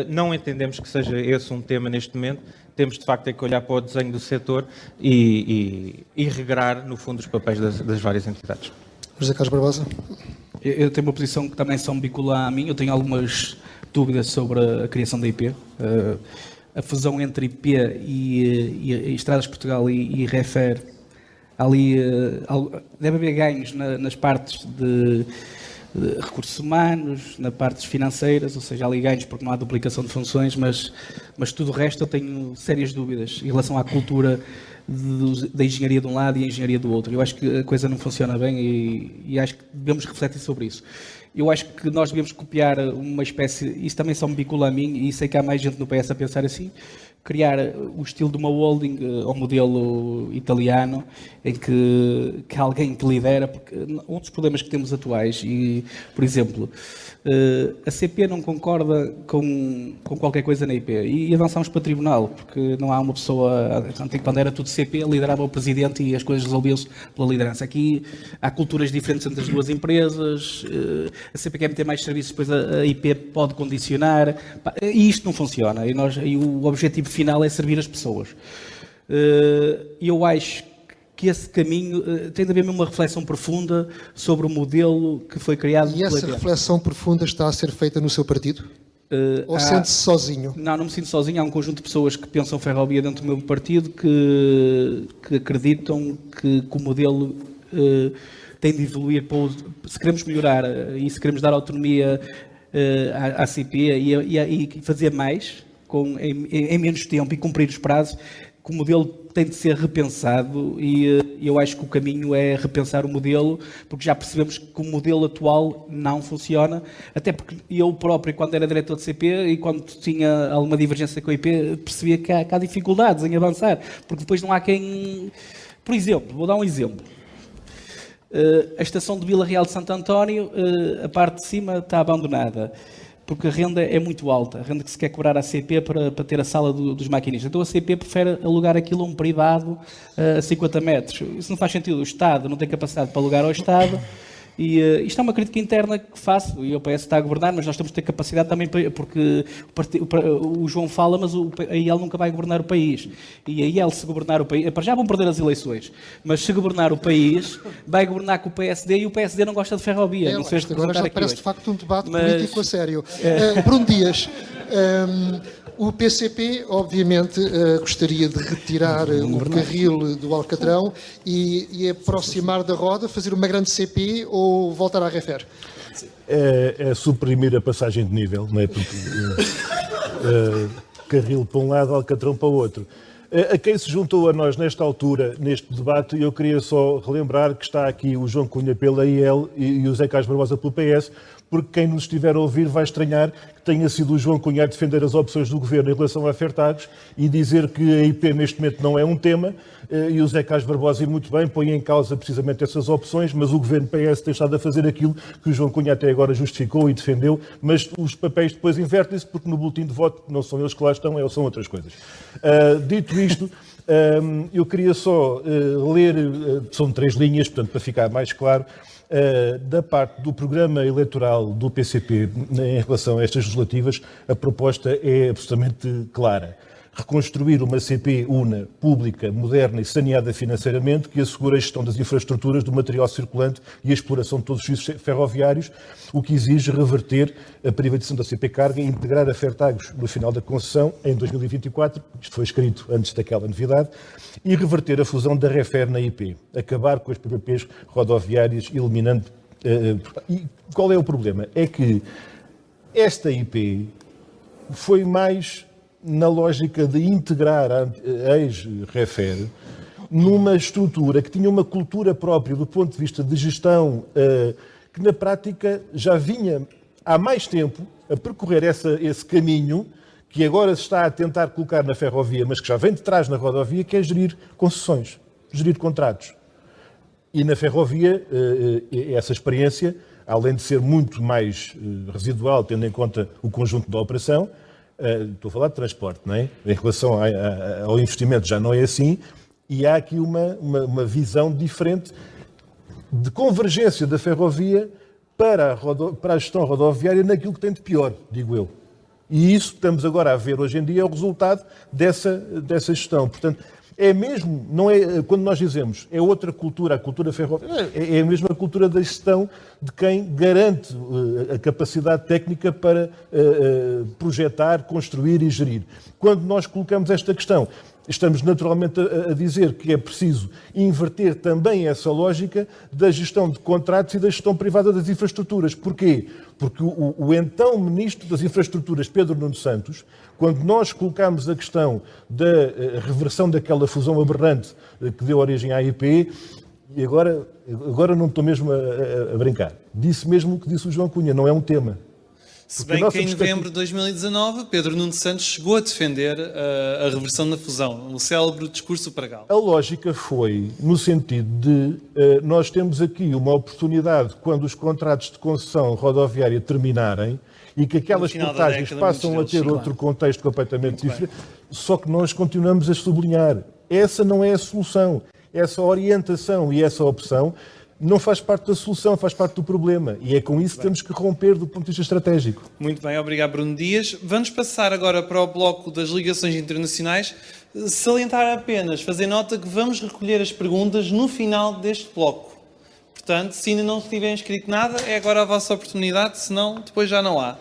[SPEAKER 5] não entendemos que seja esse um tema neste momento, temos de facto é que olhar para o desenho do setor e regrar, no fundo, os papéis das várias entidades.
[SPEAKER 7] José Carlos Barbosa.
[SPEAKER 4] Eu tenho uma posição que também só me vincula a mim. Eu tenho algumas dúvidas sobre a criação da IP. A fusão entre IP e Estradas de Portugal e Refer, ali deve haver ganhos nas partes de recursos humanos, nas partes financeiras, ou seja, há ali ganhos porque não há duplicação de funções, mas tudo o resto eu tenho sérias dúvidas em relação à cultura da engenharia de um lado e a engenharia do outro. Eu acho que a coisa não funciona bem e acho que devemos refletir sobre isso. Eu acho que nós devemos copiar uma espécie, isso também só me vincula a mim, e sei que há mais gente no PS a pensar assim, criar o estilo de uma holding ao modelo italiano, em que alguém te lidera, porque um dos problemas que temos atuais, e, por exemplo, a CP não concorda com qualquer coisa na IP, e avançamos para o tribunal, porque não há uma pessoa, quando era tudo CP, liderava o presidente e as coisas resolviam-se pela liderança. Aqui há culturas diferentes entre as duas empresas, a CP quer meter mais serviços, depois a IP pode condicionar, e isto não funciona, e o objetivo final é servir as pessoas. Eu acho que esse caminho tem de haver uma reflexão profunda sobre o modelo que foi criado.
[SPEAKER 7] E essa reflexão profunda está a ser feita no seu partido? Ou sente-se sozinho?
[SPEAKER 4] Não me sinto sozinho. Há um conjunto de pessoas que pensam ferrovia dentro do meu partido que acreditam que o modelo tem de evoluir se queremos melhorar e se queremos dar autonomia à CP e fazer mais em menos tempo e cumprir os prazos, que o modelo tem de ser repensado e eu acho que o caminho é repensar o modelo, porque já percebemos que o modelo atual não funciona, até porque eu próprio, quando era diretor de CP e quando tinha alguma divergência com a IP, percebia que há dificuldades em avançar, porque depois não há quem... Por exemplo, vou dar um exemplo. A estação de Vila Real de Santo António, a parte de cima está abandonada, porque a renda é muito alta, a renda que se quer cobrar à CP para ter a sala dos maquinistas. Então a CP prefere alugar aquilo a um privado a 50 metros. Isso não faz sentido. O Estado não tem capacidade para alugar ao Estado. E isto é uma crítica interna que faço, e o PS está a governar, mas nós temos de ter capacidade também, porque o João fala, mas a IEL nunca vai governar o país. E a IEL, se governar o país, para já vão perder as eleições, mas se governar o país, vai governar com o PSD, e o PSD não gosta de ferrovia. Não sei
[SPEAKER 7] agora já parece de facto um debate político a sério. Bruno Dias, O PCP, obviamente, gostaria de retirar o carril do Alcatrão e aproximar da roda, fazer uma grande CP ou voltar à refer?
[SPEAKER 2] É suprimir a passagem de nível, não é? Porque carril para um lado, Alcatrão para o outro. A quem se juntou a nós nesta altura, neste debate, eu queria só relembrar que está aqui o João Cunha pela IEL e o Zé Carlos Barbosa pelo PS, porque quem nos estiver a ouvir vai estranhar que tenha sido o João Cunha a defender as opções do Governo em relação a Fertagos e dizer que a IP neste momento não é um tema, e o Zé Carlos Barbosa, e muito bem, põe em causa precisamente essas opções, mas o Governo PS tem estado a fazer aquilo que o João Cunha até agora justificou e defendeu, mas os papéis depois invertem-se, porque no boletim de voto não são eles que lá estão, são outras coisas. Dito isto, eu queria só ler, são 3 linhas, portanto, para ficar mais claro, da parte do programa eleitoral do PCP em relação a estas legislativas, a proposta é absolutamente clara. Reconstruir uma CP una, pública, moderna e saneada financeiramente, que assegure a gestão das infraestruturas, do material circulante e a exploração de todos os serviços ferroviários, o que exige reverter a privatização da CP Carga e integrar a Fertagos no final da concessão, em 2024, isto foi escrito antes daquela novidade, e reverter a fusão da Refer na IP, acabar com as PPPs rodoviárias, eliminando... E qual é o problema? É que esta IP foi mais na lógica de integrar a ex-Refer numa estrutura que tinha uma cultura própria do ponto de vista de gestão, que na prática já vinha há mais tempo a percorrer esse caminho que agora se está a tentar colocar na ferrovia, mas que já vem de trás na rodovia, que é gerir concessões, gerir contratos. E na ferrovia, essa experiência, além de ser muito mais residual, tendo em conta o conjunto da operação, estou a falar de transporte, não é? Em relação ao investimento já não é assim, e há aqui uma visão diferente de convergência da ferrovia para a gestão rodoviária naquilo que tem de pior, digo eu. E isso que estamos agora a ver hoje em dia é o resultado dessa gestão. Portanto, é mesmo, não é, quando nós dizemos é outra cultura, a cultura ferroviária, é a mesma cultura da gestão de quem garante a capacidade técnica para projetar, construir e gerir. Quando nós colocamos esta questão, estamos naturalmente a dizer que é preciso inverter também essa lógica da gestão de contratos e da gestão privada das infraestruturas. Porquê? Porque o então Ministro das Infraestruturas, Pedro Nuno Santos, quando nós colocámos a questão da reversão daquela fusão aberrante que deu origem à IP, e agora não estou mesmo a brincar, disse mesmo o que disse o João Cunha, não é um tema.
[SPEAKER 6] Se bem que em novembro de 2019, Pedro Nuno Santos chegou a defender a reversão da fusão, o célebre discurso Pragal.
[SPEAKER 2] A lógica foi no sentido de nós temos aqui uma oportunidade, quando os contratos de concessão rodoviária terminarem, e que aquelas portagens passam a ter outro contexto completamente diferente, só que nós continuamos a sublinhar, essa não é a solução, essa orientação e essa opção não faz parte da solução, faz parte do problema. E é com isso que temos que romper do ponto de vista estratégico.
[SPEAKER 6] Muito bem, obrigado Bruno Dias. Vamos passar agora para o bloco das ligações internacionais. Salientar apenas, fazer nota que vamos recolher as perguntas no final deste bloco. Portanto, se ainda não tiverem escrito nada, é agora a vossa oportunidade, senão depois já não há.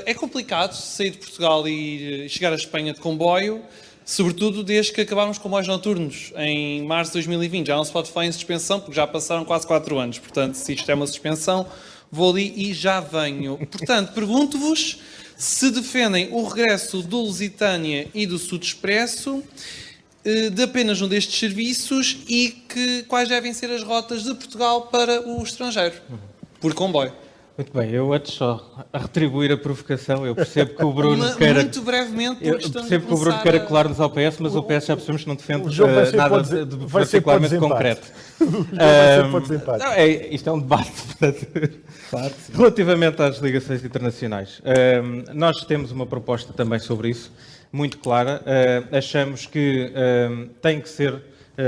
[SPEAKER 6] É complicado sair de Portugal e chegar à Espanha de comboio, sobretudo desde que acabámos com comboios noturnos em março de 2020. Já não se pode falar em suspensão, porque já passaram quase 4 anos. Portanto, se isto é uma suspensão, vou ali e já venho. Portanto, pergunto-vos se defendem o regresso do Lusitânia e do Sud Expresso, de apenas um destes serviços, e quais devem ser as rotas de Portugal para o estrangeiro, por comboio.
[SPEAKER 5] Muito bem, eu antes só a retribuir a provocação, eu percebo que o Bruno queira...
[SPEAKER 6] Muito brevemente,
[SPEAKER 5] eu percebo que o Bruno queira colar-nos ao PS, mas o PS já percebemos que não defende nada de particularmente concreto. Isto é um debate, portanto, claro, relativamente às ligações internacionais. Nós temos uma proposta também sobre isso, muito clara. Achamos que têm que ser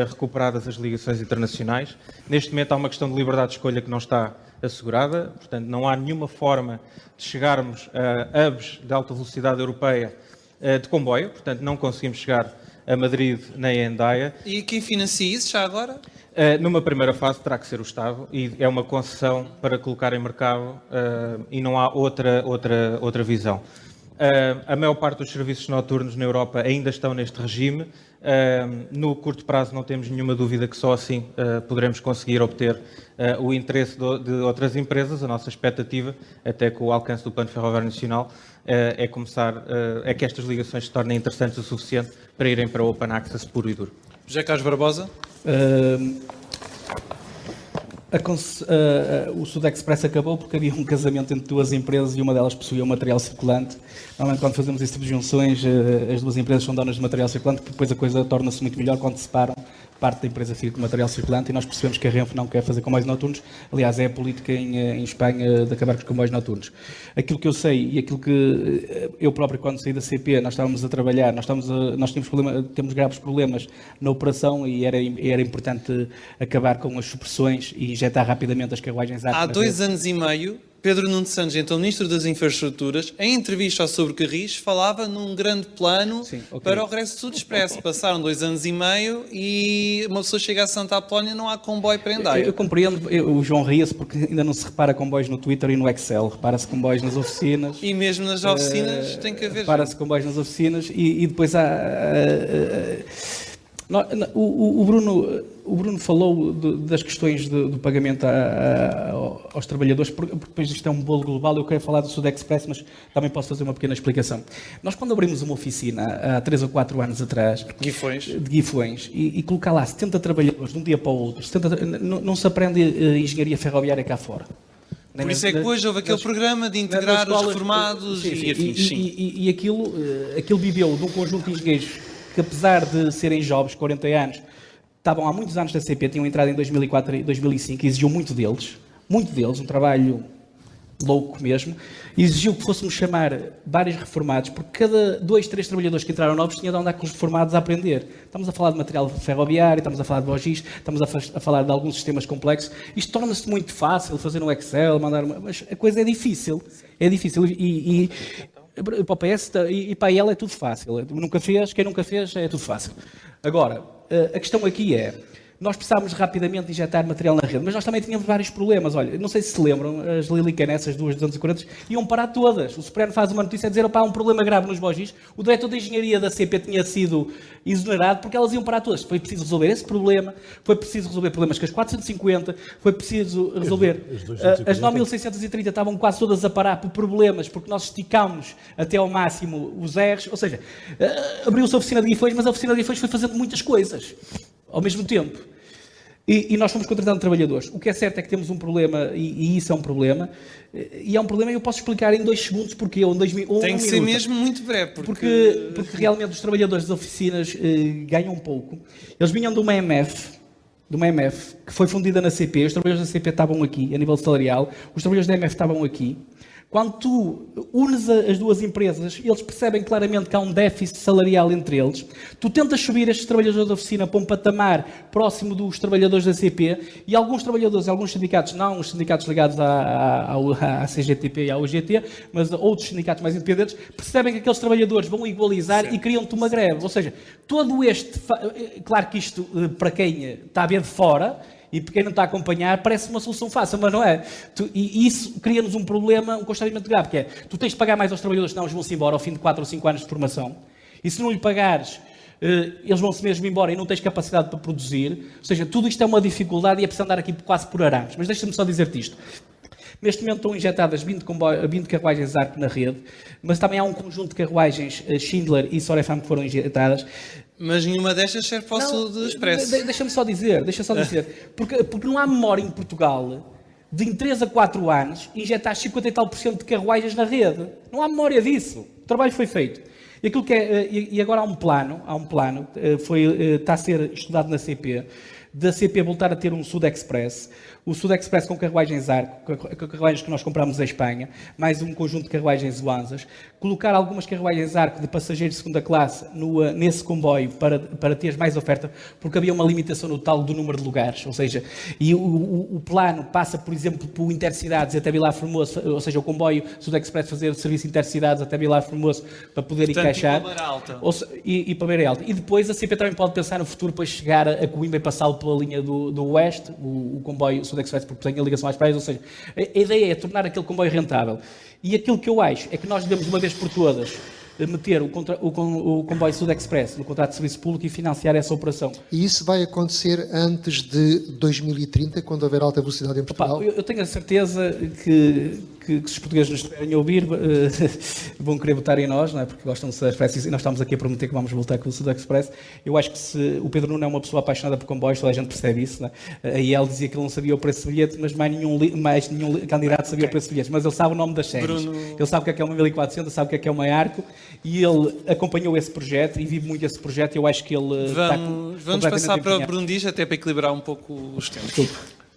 [SPEAKER 5] recuperadas as ligações internacionais. Neste momento há uma questão de liberdade de escolha que não está assegurada, portanto não há nenhuma forma de chegarmos a hubs de alta velocidade europeia de comboio, portanto não conseguimos chegar a Madrid nem a Hendaia.
[SPEAKER 6] E quem financia isso já agora?
[SPEAKER 5] Numa primeira fase terá que ser o Estado e é uma concessão para colocar em mercado e não há outra visão. A maior parte dos serviços noturnos na Europa ainda estão neste regime. No curto prazo não temos nenhuma dúvida que só assim poderemos conseguir obter o interesse de outras empresas. A nossa expectativa, até com o alcance do Plano Ferroviário Nacional, é que estas ligações se tornem interessantes o suficiente para irem para o Open Access puro e duro.
[SPEAKER 6] José Carlos Barbosa.
[SPEAKER 4] O Sudexpress acabou porque havia um casamento entre duas empresas e uma delas possuía um material circulante. Normalmente, quando fazemos esse tipo de junções, as duas empresas são donas de material circulante, porque depois a coisa torna-se muito melhor quando separam. Parte da empresa fica com material circulante e nós percebemos que a Renfe não quer fazer comboios noturnos. Aliás, é a política em Espanha de acabar com os comboios noturnos. Aquilo que eu sei e aquilo que eu próprio, quando saí da CP, nós estávamos a trabalhar, nós temos graves problemas na operação e era importante acabar com as supressões e injetar rapidamente as carruagens à
[SPEAKER 6] Há 2 anos e meio, Pedro Nuno Santos, então Ministro das Infraestruturas, em entrevista ao Sobre Carris, falava num grande plano para o regresso do Sudexpress. Passaram 2 anos e meio e uma pessoa chega a Santa Apolónia e não há comboio para andar.
[SPEAKER 4] Eu compreendo, o João ria-se porque ainda não se repara comboios no Twitter e no Excel. Repara-se comboios nas oficinas.
[SPEAKER 6] E mesmo nas oficinas tem que haver.
[SPEAKER 4] Repara-se comboios nas oficinas e depois há... O Bruno falou das questões do pagamento aos trabalhadores, porque depois isto é um bolo global. Eu quero falar do Sudexpress, mas também posso fazer uma pequena explicação. Nós, quando abrimos uma oficina há 3 ou 4 anos atrás, de Guifões, e colocar lá 70 trabalhadores de um dia para o outro, não se aprende engenharia ferroviária cá fora.
[SPEAKER 6] Por isso é que hoje houve aquele programa de integrar os reformados e afins.
[SPEAKER 4] E aquilo viveu de um conjunto de engenheiros que, apesar de serem jovens, 40 anos, estavam há muitos anos da CP, tinham entrado em 2004 e 2005, exigiu muito deles, um trabalho louco mesmo, exigiu que fôssemos chamar vários reformados, porque cada 2, 3 trabalhadores que entraram novos tinham de andar com os reformados a aprender. Estamos a falar de material ferroviário, estamos a falar de logis, estamos a falar de alguns sistemas complexos. Isto torna-se muito fácil, fazer no Excel, mas a coisa é difícil. E para o PS e para a IEL é tudo fácil. Quem nunca fez é tudo fácil. Agora, a questão aqui é, nós precisávamos rapidamente injetar material na rede, mas nós também tínhamos vários problemas. Olha, não sei se lembram, as Lilicanes, as 240, iam parar todas. O Supremo faz uma notícia a dizer, há um problema grave nos logis. O diretor da engenharia da CP tinha sido exonerado porque elas iam parar todas. Foi preciso resolver esse problema, foi preciso resolver problemas com as 450, foi preciso resolver... As 9.630 estavam quase todas a parar por problemas, porque nós esticámos até ao máximo os R's. Ou seja, abriu-se a oficina de Guifões, mas a oficina de Guifões foi fazendo muitas coisas ao mesmo tempo. E nós fomos contratando trabalhadores. O que é certo é que temos um problema, e isso é um problema, e é um problema, e eu posso explicar em 2 segundos porquê, ou em 2 minutos.
[SPEAKER 6] Tem que ser mesmo muito breve,
[SPEAKER 4] porque realmente os trabalhadores das oficinas ganham um pouco. Eles vinham de uma MF, que foi fundida na CP, os trabalhadores da CP estavam aqui, a nível salarial, os trabalhadores da MF estavam aqui. Quando tu unes as duas empresas, eles percebem claramente que há um déficit salarial entre eles. Tu tentas subir estes trabalhadores da oficina para um patamar próximo dos trabalhadores da CP e alguns trabalhadores, alguns sindicatos, não os sindicatos ligados à CGTP e à UGT, mas outros sindicatos mais independentes, percebem que aqueles trabalhadores vão igualizar e criam-te uma greve. Ou seja, todo este... Claro que isto, para quem está a ver de fora... E para quem não está a acompanhar, parece uma solução fácil, mas não é. E isso cria-nos um problema, um constrangimento grave, que é, tu tens de pagar mais aos trabalhadores, senão eles vão-se embora ao fim de 4 ou 5 anos de formação. E se não lhe pagares, eles vão-se mesmo embora e não tens capacidade para produzir. Ou seja, tudo isto é uma dificuldade e é preciso andar aqui quase por arames. Mas deixa-me só dizer-te isto. Neste momento estão injetadas 20 carruagens ARC na rede, mas também há um conjunto de carruagens Schindler e Sorefam que foram injetadas.
[SPEAKER 6] Mas nenhuma destas serve para o Sudexpress.
[SPEAKER 4] Deixa-me só dizer. Porque não há memória em Portugal de em 3 a 4 anos injetar 50 e tal % de carruagens na rede. Não há memória disso. O trabalho foi feito. E agora há um plano está a ser estudado na CP, da CP voltar a ter um Sudexpress. O Sudexpress com carruagens ARC, com carruagens que nós compramos da Espanha, mais um conjunto de carruagens Luanzas, colocar algumas carruagens ARC de passageiros de segunda classe nesse comboio para teres mais oferta, porque havia uma limitação no total do número de lugares, ou seja, e o plano passa, por exemplo, por Intercidades até Vilar Formoso, ou seja, o comboio Sudexpress fazer o serviço Intercidades até Vilar Formoso para poder encaixar. E para Beira Alta. E depois a CP também pode pensar no futuro, depois chegar a Coimbra e passá-lo pela linha do Oeste, o comboio Sudexpress Sudexpress porque tem a ligação às praias, ou seja, a ideia é tornar aquele comboio rentável. E aquilo que eu acho é que nós devemos, uma vez por todas, meter o comboio Sudexpress no contrato de serviço público e financiar essa operação.
[SPEAKER 7] E isso vai acontecer antes de 2030, quando houver alta velocidade em Portugal?
[SPEAKER 4] Eu tenho a certeza que se os portugueses nos estiverem a ouvir vão querer votar em nós, não é? Porque gostam do Sudexpress e nós estamos aqui a prometer que vamos voltar com o Sudexpress. Eu acho que se o Pedro Nuno é uma pessoa apaixonada por comboios, toda a gente percebe isso, não é? A IEL dizia que ele não sabia o preço do bilhete, mas mais nenhum candidato sabia o preço do bilhete, mas ele sabe o nome das séries. Ele sabe o que é uma 1400, sabe o que é uma Arco, e ele acompanhou esse projeto e vive muito esse projeto, e eu acho que ele
[SPEAKER 6] Vamos passar para o Bruno Dias, até para equilibrar um pouco os tempos.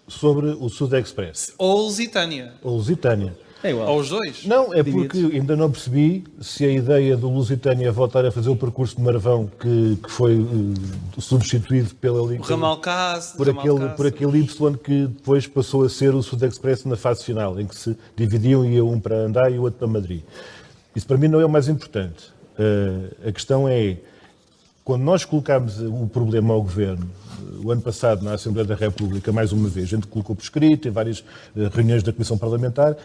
[SPEAKER 2] Sobre o Sudexpress.
[SPEAKER 6] Ou Lusitânia.
[SPEAKER 2] Ou Lusitânia.
[SPEAKER 4] É igual.
[SPEAKER 6] Ou os dois.
[SPEAKER 2] Não, é porque ainda não percebi se a ideia do Lusitânia voltar a fazer o percurso de Marvão que foi substituído pela
[SPEAKER 6] O ramal Cas,
[SPEAKER 2] por aquele Y que depois passou a ser o Sudexpress na fase final, em que se dividiam e ia um para Andai e o outro para Madrid. Isso para mim não é o mais importante. A questão é, quando nós colocámos o problema ao Governo, o ano passado na Assembleia da República, mais uma vez, a gente colocou por escrito, em várias reuniões da Comissão Parlamentar,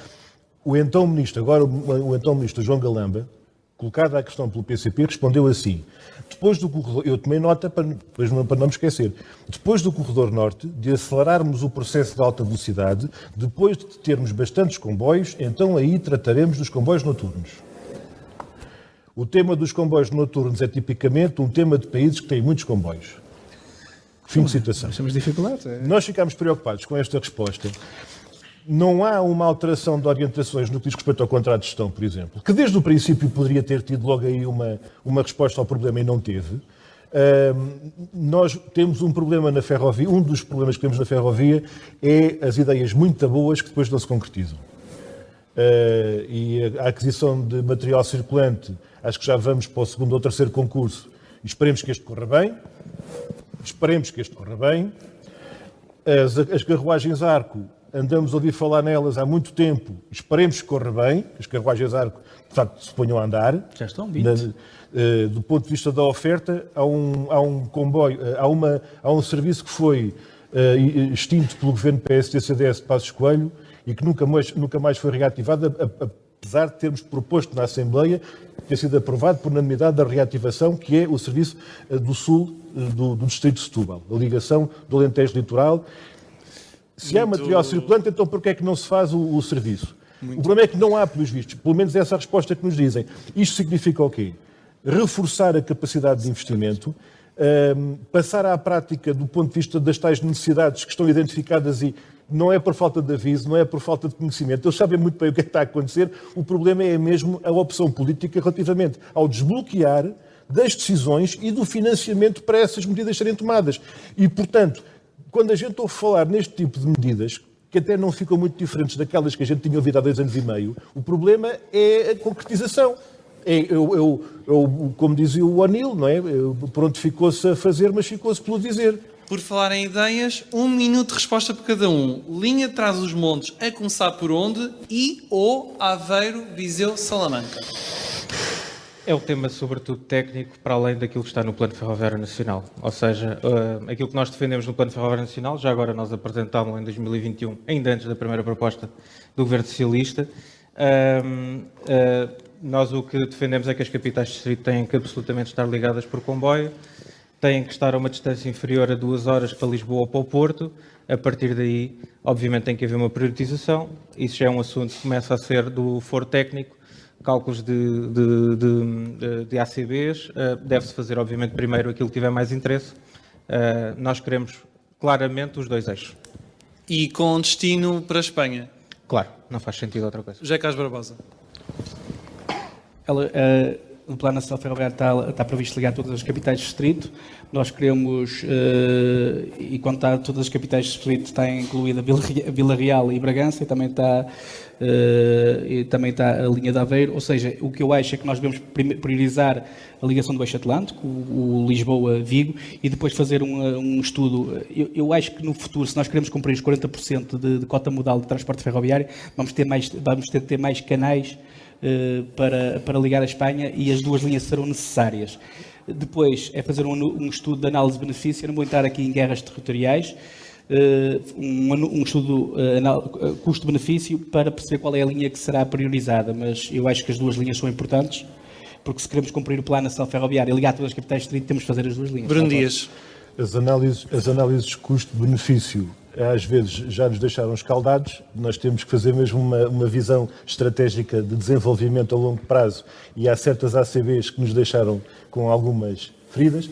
[SPEAKER 2] o então Ministro João Galamba, colocada a questão pelo PCP, respondeu assim: depois do corredor, eu tomei nota para não me esquecer, depois do corredor norte, de acelerarmos o processo de alta velocidade, depois de termos bastantes comboios, então aí trataremos dos comboios noturnos. O tema dos comboios noturnos é tipicamente um tema de países que têm muitos comboios. Fim de citação.
[SPEAKER 4] Temos dificuldades.
[SPEAKER 2] Nós ficámos preocupados com esta resposta. Não há uma alteração de orientações no que diz respeito ao contrato de gestão, por exemplo, que desde o princípio poderia ter tido logo aí uma resposta ao problema e não teve. Nós temos um problema na ferrovia, um dos problemas que temos na ferrovia é as ideias muito boas que depois não se concretizam. E a aquisição de material circulante, acho que já vamos para o segundo ou terceiro concurso. Esperemos que este corra bem. As carruagens Arco, andamos a ouvir falar nelas há muito tempo. Esperemos que corra bem. As carruagens Arco, de facto, se ponham a andar.
[SPEAKER 4] Já estão 20.
[SPEAKER 2] Do ponto de vista da oferta, há um comboio, há um serviço que foi extinto pelo governo PSD-CDS de Passos Coelho e que nunca mais foi reativado, apesar de termos proposto na Assembleia, ter sido aprovado por unanimidade da reativação, que é o serviço do Sul do Distrito de Setúbal, a ligação do Alentejo Litoral. Se há material circulante, então por que é que não se faz o serviço? O problema é que não há, pelos vistos, pelo menos essa é a resposta que nos dizem. Isto significa o quê? Reforçar a capacidade de investimento, passar à prática do ponto de vista das tais necessidades que estão identificadas e não é por falta de aviso, não é por falta de conhecimento. Eles sabem muito bem o que é que está a acontecer. O problema é mesmo a opção política relativamente ao desbloquear das decisões e do financiamento para essas medidas serem tomadas. E, portanto, quando a gente ouve falar neste tipo de medidas, que até não ficam muito diferentes daquelas que a gente tinha ouvido há 2 anos e meio, o problema é a concretização. Como dizia o O'Neill, não é? Pronto, ficou-se a fazer, mas ficou-se pelo dizer.
[SPEAKER 6] Por falar em ideias, 1 minuto de resposta para cada um. Linha atrás dos montes, a começar por onde? Ou Aveiro, Viseu, Salamanca?
[SPEAKER 5] É um tema, sobretudo, técnico, para além daquilo que está no Plano Ferroviário Nacional. Ou seja, aquilo que nós defendemos no Plano Ferroviário Nacional, já agora nós apresentámos em 2021, ainda antes da primeira proposta do Governo Socialista. Nós o que defendemos é que as capitais de distrito têm que absolutamente estar ligadas por comboio, têm que estar a uma distância inferior a 2 horas para Lisboa ou para o Porto. A partir daí, obviamente, tem que haver uma priorização. Isso já é um assunto que começa a ser do foro técnico, cálculos de ACBs. Deve-se fazer, obviamente, primeiro aquilo que tiver mais interesse. Nós queremos claramente os 2 eixos.
[SPEAKER 6] E com destino para a Espanha?
[SPEAKER 5] Claro, não faz sentido outra coisa.
[SPEAKER 6] José Carlos Barbosa.
[SPEAKER 4] No Plano Nacional Ferroviário está previsto ligar todas as capitais de distrito. Nós queremos, e quando está todas as capitais de distrito, está incluída Vila Real e Bragança, e também está a linha de Aveiro. Ou seja, o que eu acho é que nós devemos priorizar a ligação do Eixo Atlântico, o Lisboa-Vigo, e depois fazer um estudo. Eu acho que no futuro, se nós queremos cumprir os 40% de cota modal de transporte ferroviário, vamos ter de ter mais canais para ligar a Espanha, e as 2 linhas serão necessárias. Depois é fazer um estudo de análise de benefício. Eu não vou entrar aqui em guerras territoriais, um estudo custo-benefício para perceber qual é a linha que será priorizada, mas eu acho que as duas linhas são importantes, porque se queremos cumprir o Plano Nacional Ferroviário e ligar todas as capitais de distrito, temos de fazer as duas linhas.
[SPEAKER 6] Bruno Dias.
[SPEAKER 2] As análises custo-benefício às vezes já nos deixaram escaldados. Nós temos que fazer mesmo uma visão estratégica de desenvolvimento a longo prazo, e há certas ACBs que nos deixaram com algumas feridas.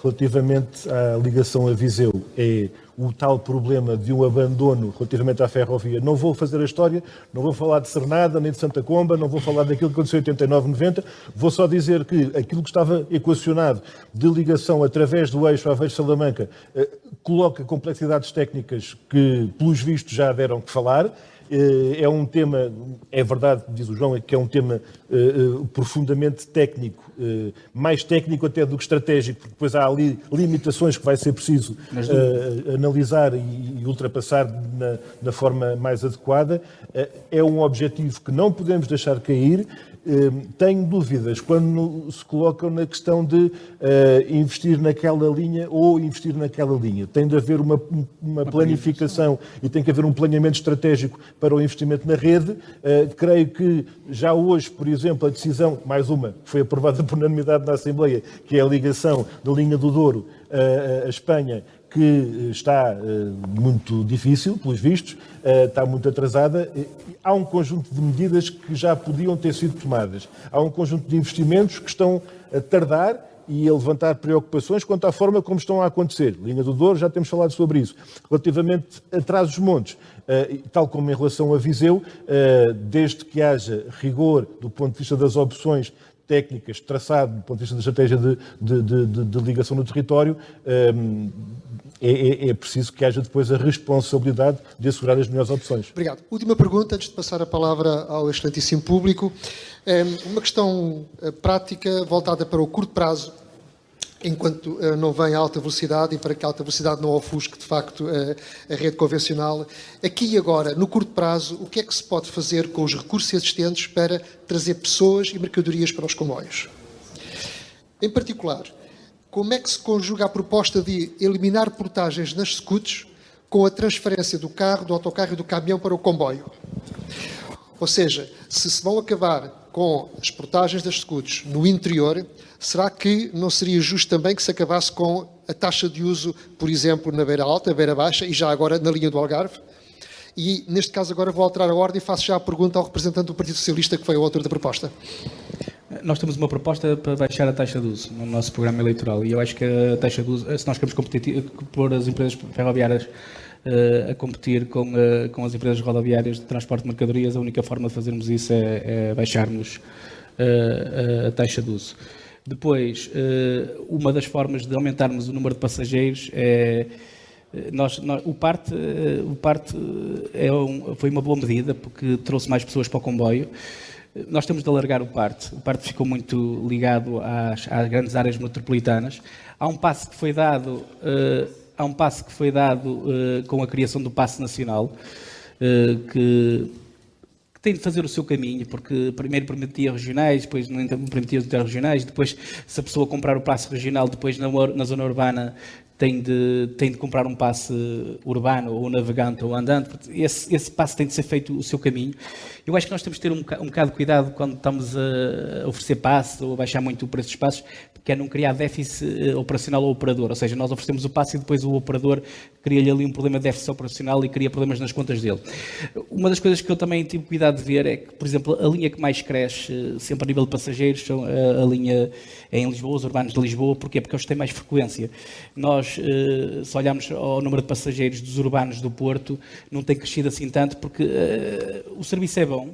[SPEAKER 2] Relativamente à ligação a Viseu, é o tal problema de um abandono relativamente à ferrovia. Não vou fazer a história, não vou falar de Cernada, nem de Santa Comba, não vou falar daquilo que aconteceu em 89, 90, vou só dizer que aquilo que estava equacionado de ligação através do eixo Aveiro-Salamanca coloca complexidades técnicas que, pelos vistos, já deram que falar. É um tema, é verdade, diz o João, que é um tema profundamente técnico, mais técnico até do que estratégico, porque depois há ali limitações que vai ser preciso analisar e ultrapassar na forma mais adequada. É um objetivo que não podemos deixar cair. Tenho dúvidas quando se colocam na questão de investir naquela linha ou investir naquela linha. Tem de haver uma planificação e tem que haver um planeamento estratégico para o investimento na rede. Creio que já hoje, por exemplo, a decisão, mais uma, que foi aprovada por unanimidade na Assembleia, que é a ligação da linha do Douro à Espanha, que está muito difícil, pelos vistos, está muito atrasada. Há um conjunto de medidas que já podiam ter sido tomadas. Há um conjunto de investimentos que estão a tardar e a levantar preocupações quanto à forma como estão a acontecer. Linha do Douro, já temos falado sobre isso. Relativamente a Trás-os-Montes, tal como em relação a Viseu, desde que haja rigor do ponto de vista das opções técnicas, traçado do ponto de vista da estratégia de ligação no território, é preciso que haja depois a responsabilidade de assegurar as melhores opções.
[SPEAKER 7] Obrigado. Última pergunta, antes de passar a palavra ao excelentíssimo público. Uma questão prática voltada para o curto prazo, enquanto não vem a alta velocidade e para que a alta velocidade não ofusque, de facto, a rede convencional. Aqui e agora, no curto prazo, o que é que se pode fazer com os recursos existentes para trazer pessoas e mercadorias para os comboios? Em particular, como é que se conjuga a proposta de eliminar portagens nas scooters com a transferência do carro, do autocarro e do caminhão para o comboio? Ou seja, se vão acabar com as portagens das scooters no interior, será que não seria justo também que se acabasse com a taxa de uso, por exemplo, na Beira Alta, Beira Baixa e já agora na linha do Algarve? E, neste caso, agora vou alterar a ordem e faço já a pergunta ao representante do Partido Socialista, que foi o autor da proposta.
[SPEAKER 4] Nós temos uma proposta para baixar a taxa de uso no nosso programa eleitoral, e eu acho que a taxa de uso, se nós queremos pôr as empresas ferroviárias a competir com as empresas rodoviárias de transporte de mercadorias, a única forma de fazermos isso é baixarmos a taxa de uso. Depois, uma das formas de aumentarmos o número de passageiros é... o PARTE foi uma boa medida, porque trouxe mais pessoas para o comboio. Nós temos de alargar o PARTE. O PARTE ficou muito ligado às grandes áreas metropolitanas. Há um passo que foi dado com a criação do Passe Nacional, que tem de fazer o seu caminho, porque primeiro permitia regionais, depois não permitia os interregionais, depois, se a pessoa comprar o passe regional, depois na zona urbana tem de comprar um passe urbano, ou navegante, ou andante. Esse passe tem de ser feito o seu caminho. Eu acho que nós temos de ter um bocado de cuidado quando estamos a oferecer passes ou a baixar muito o preço dos passes, que é não criar déficit operacional ao operador. Ou seja, nós oferecemos o passe e depois o operador cria-lhe ali um problema de déficit operacional e cria problemas nas contas dele. Uma das coisas que eu também tive cuidado de ver é que, por exemplo, a linha que mais cresce, sempre a nível de passageiros, são a linha em Lisboa, os urbanos de Lisboa. Porquê? Porque eles têm mais frequência. Nós, se olharmos ao número de passageiros dos urbanos do Porto, não tem crescido assim tanto, porque o serviço é bom.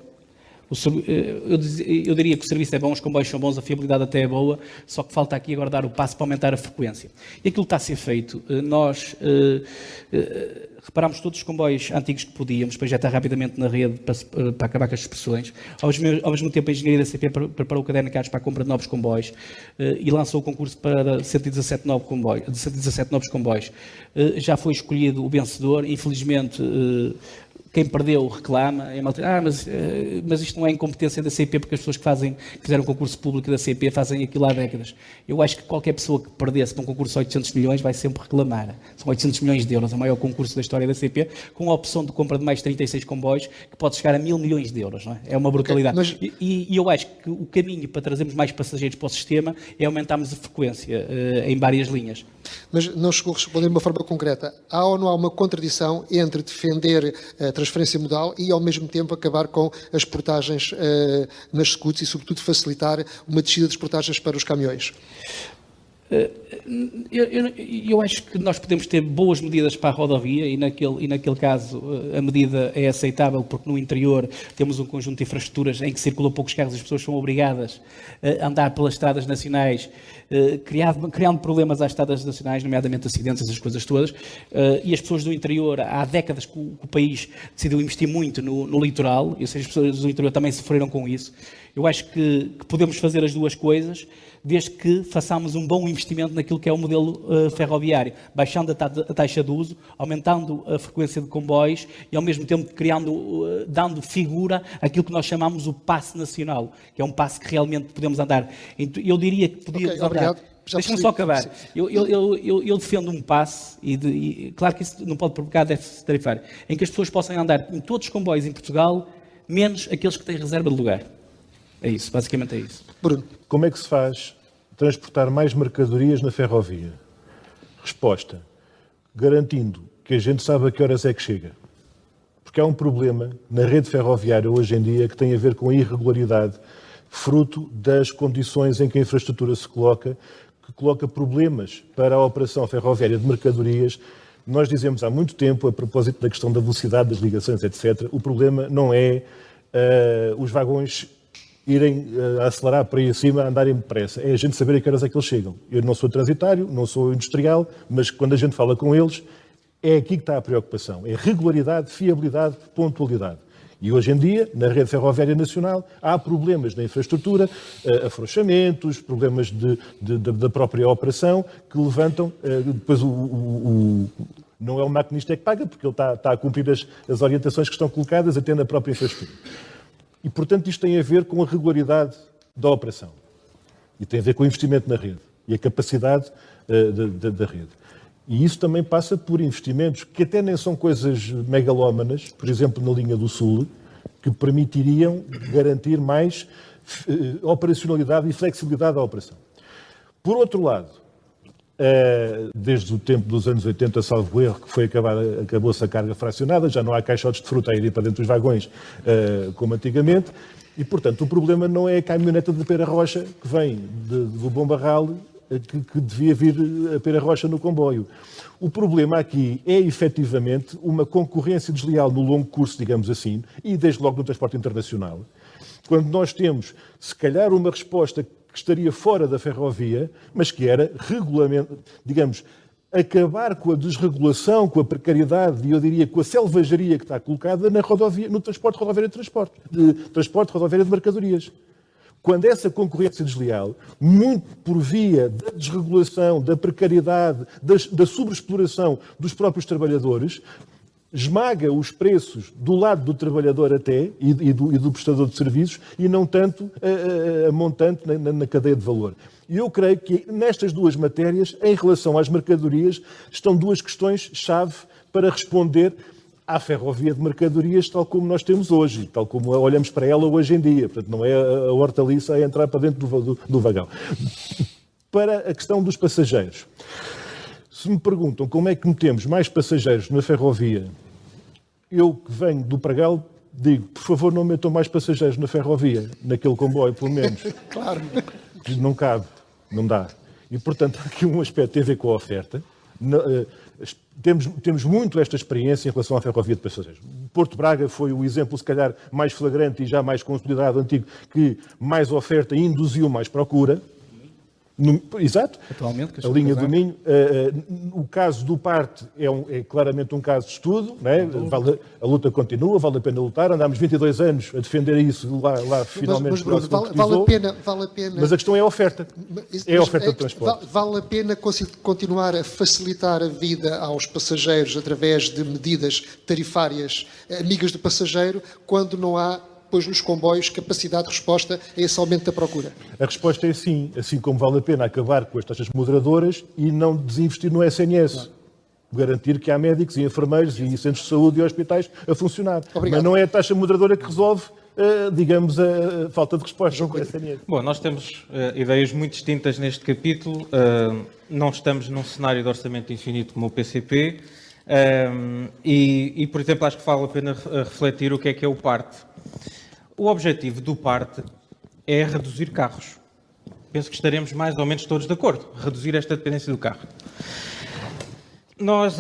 [SPEAKER 4] Eu diria que o serviço é bom, os comboios são bons, a fiabilidade até é boa, só que falta aqui agora dar o passo para aumentar a frequência. E aquilo está a ser feito. Nós reparámos todos os comboios antigos que podíamos, depois já está rapidamente na rede para acabar com as expressões. Ao mesmo tempo, a engenharia da CP preparou o caderno de carros para a compra de novos comboios e lançou o concurso para 117 novos comboios. Já foi escolhido o vencedor, infelizmente... quem perdeu reclama, mas isto não é incompetência da CP, porque as pessoas que fizeram o concurso público da CP fazem aquilo há décadas. Eu acho que qualquer pessoa que perdesse num concurso de 800 milhões vai sempre reclamar. São 800 milhões de euros, o maior concurso da história da CP, com a opção de compra de mais 36 comboios, que pode chegar a 1.000 milhões de euros. Não é? É uma brutalidade. E eu acho que o caminho para trazermos mais passageiros para o sistema é aumentarmos a frequência em várias linhas.
[SPEAKER 7] Mas não chegou a responder de uma forma concreta. Há ou não há uma contradição entre defender a transferência modal e, ao mesmo tempo, acabar com as portagens nas scouts e, sobretudo, facilitar uma descida das portagens para os caminhões?
[SPEAKER 4] Eu acho que nós podemos ter boas medidas para a rodovia e naquele caso a medida é aceitável, porque no interior temos um conjunto de infraestruturas em que circulam poucos carros, as pessoas são obrigadas a andar pelas estradas nacionais, criando problemas às estradas nacionais, nomeadamente acidentes, essas coisas todas, e as pessoas do interior, há décadas que o país decidiu investir muito no litoral, e as pessoas do interior também sofreram com isso. Eu acho que podemos fazer as duas coisas, desde que façamos um bom investimento naquilo que é o modelo ferroviário, baixando a taxa de uso, aumentando a frequência de comboios e, ao mesmo tempo, dando figura àquilo que nós chamamos o passe nacional, que é um passe que realmente podemos andar. Eu diria que podíamos andar... Deixa-me só acabar. Eu defendo um passe, e claro que isso não pode provocar déficit tarifário, em que as pessoas possam andar em todos os comboios em Portugal, menos aqueles que têm reserva de lugar. É isso, basicamente é isso.
[SPEAKER 7] Bruno.
[SPEAKER 2] Como é que se faz transportar mais mercadorias na ferrovia? Resposta: garantindo que a gente sabe a que horas é que chega. Porque há um problema na rede ferroviária hoje em dia que tem a ver com a irregularidade, fruto das condições em que a infraestrutura se coloca, que coloca problemas para a operação ferroviária de mercadorias. Nós dizemos há muito tempo, a propósito da questão da velocidade das ligações, etc., o problema não é os vagões irem acelerar para aí acima, andarem depressa. É a gente saber a que horas é que eles chegam. Eu não sou transitário, não sou industrial, mas quando a gente fala com eles, é aqui que está a preocupação. É regularidade, fiabilidade, pontualidade. E hoje em dia, na rede ferroviária nacional, há problemas na infraestrutura, afrouxamentos, problemas da própria operação, que levantam, depois não é o maquinista que paga, porque ele está a cumprir as orientações que estão colocadas até na própria infraestrutura. E, portanto, isto tem a ver com a regularidade da operação. E tem a ver com o investimento na rede e a capacidade da rede. E isso também passa por investimentos que até nem são coisas megalómanas, por exemplo, na linha do Sul, que permitiriam garantir mais operacionalidade e flexibilidade da operação. Por outro lado, desde o tempo dos anos 80, salvo erro, que acabou-se a carga fracionada, já não há caixotes de fruta a ir para dentro dos vagões como antigamente, e, portanto, o problema não é a caminhoneta de Pera Rocha que vem do Bom Barral, que devia vir a Pera Rocha no comboio. O problema aqui é, efetivamente, uma concorrência desleal no longo curso, digamos assim, e desde logo no transporte internacional, quando nós temos, se calhar, uma resposta que estaria fora da ferrovia, mas que era regulamento, digamos, acabar com a desregulação, com a precariedade e, eu diria, com a selvageria que está colocada na rodovia, no transporte rodoviário de transporte rodoviário de mercadorias. Quando essa concorrência desleal, muito por via da desregulação, da precariedade, da sobreexploração dos próprios trabalhadores, esmaga os preços do lado do trabalhador até e do prestador de serviços e não tanto a montante na cadeia de valor. E eu creio que nestas duas matérias, em relação às mercadorias, estão duas questões-chave para responder à ferrovia de mercadorias tal como nós temos hoje, tal como olhamos para ela hoje em dia. Portanto, não é a hortaliça a entrar para dentro do vagão. Para a questão dos passageiros. Se me perguntam como é que metemos mais passageiros na ferrovia, eu que venho do Pragal digo, por favor, não metam mais passageiros na ferrovia, naquele comboio, pelo menos.
[SPEAKER 7] Claro.
[SPEAKER 2] Não cabe, não dá. E, portanto, há aqui um aspecto que tem a ver com a oferta. Temos muito esta experiência em relação à ferrovia de passageiros. Porto Braga foi o exemplo, se calhar, mais flagrante e já mais consolidado, antigo, que mais oferta induziu mais procura. Exato.
[SPEAKER 4] Atualmente, que as
[SPEAKER 2] A linha
[SPEAKER 4] pessoas
[SPEAKER 2] do Minho. O caso do Parte é claramente um caso de estudo. Não é? A luta continua, vale a pena lutar. Andámos 22 anos a defender isso, lá finalmente
[SPEAKER 7] Mas Bruno,
[SPEAKER 2] se
[SPEAKER 7] vale a pena.
[SPEAKER 2] Mas a questão é a oferta. É a oferta de transporte.
[SPEAKER 7] Vale a pena continuar a facilitar a vida aos passageiros através de medidas tarifárias amigas do passageiro, quando não há, pois, nos comboios, capacidade de resposta a esse aumento da procura?
[SPEAKER 2] A resposta é sim, assim como vale a pena acabar com as taxas moderadoras e não desinvestir no SNS. Garantir que há médicos e enfermeiros e centros de saúde e hospitais a funcionar.
[SPEAKER 7] Obrigado.
[SPEAKER 2] Mas não é a taxa moderadora que resolve, digamos, a falta de resposta ao SNS.
[SPEAKER 5] Bom, nós temos ideias muito distintas neste capítulo. Não estamos num cenário de orçamento infinito como o PCP. Por exemplo, acho que vale a pena refletir o que é o Parte. O objetivo do Parte é reduzir carros. Penso que estaremos mais ou menos todos de acordo. Reduzir esta dependência do carro. Nós,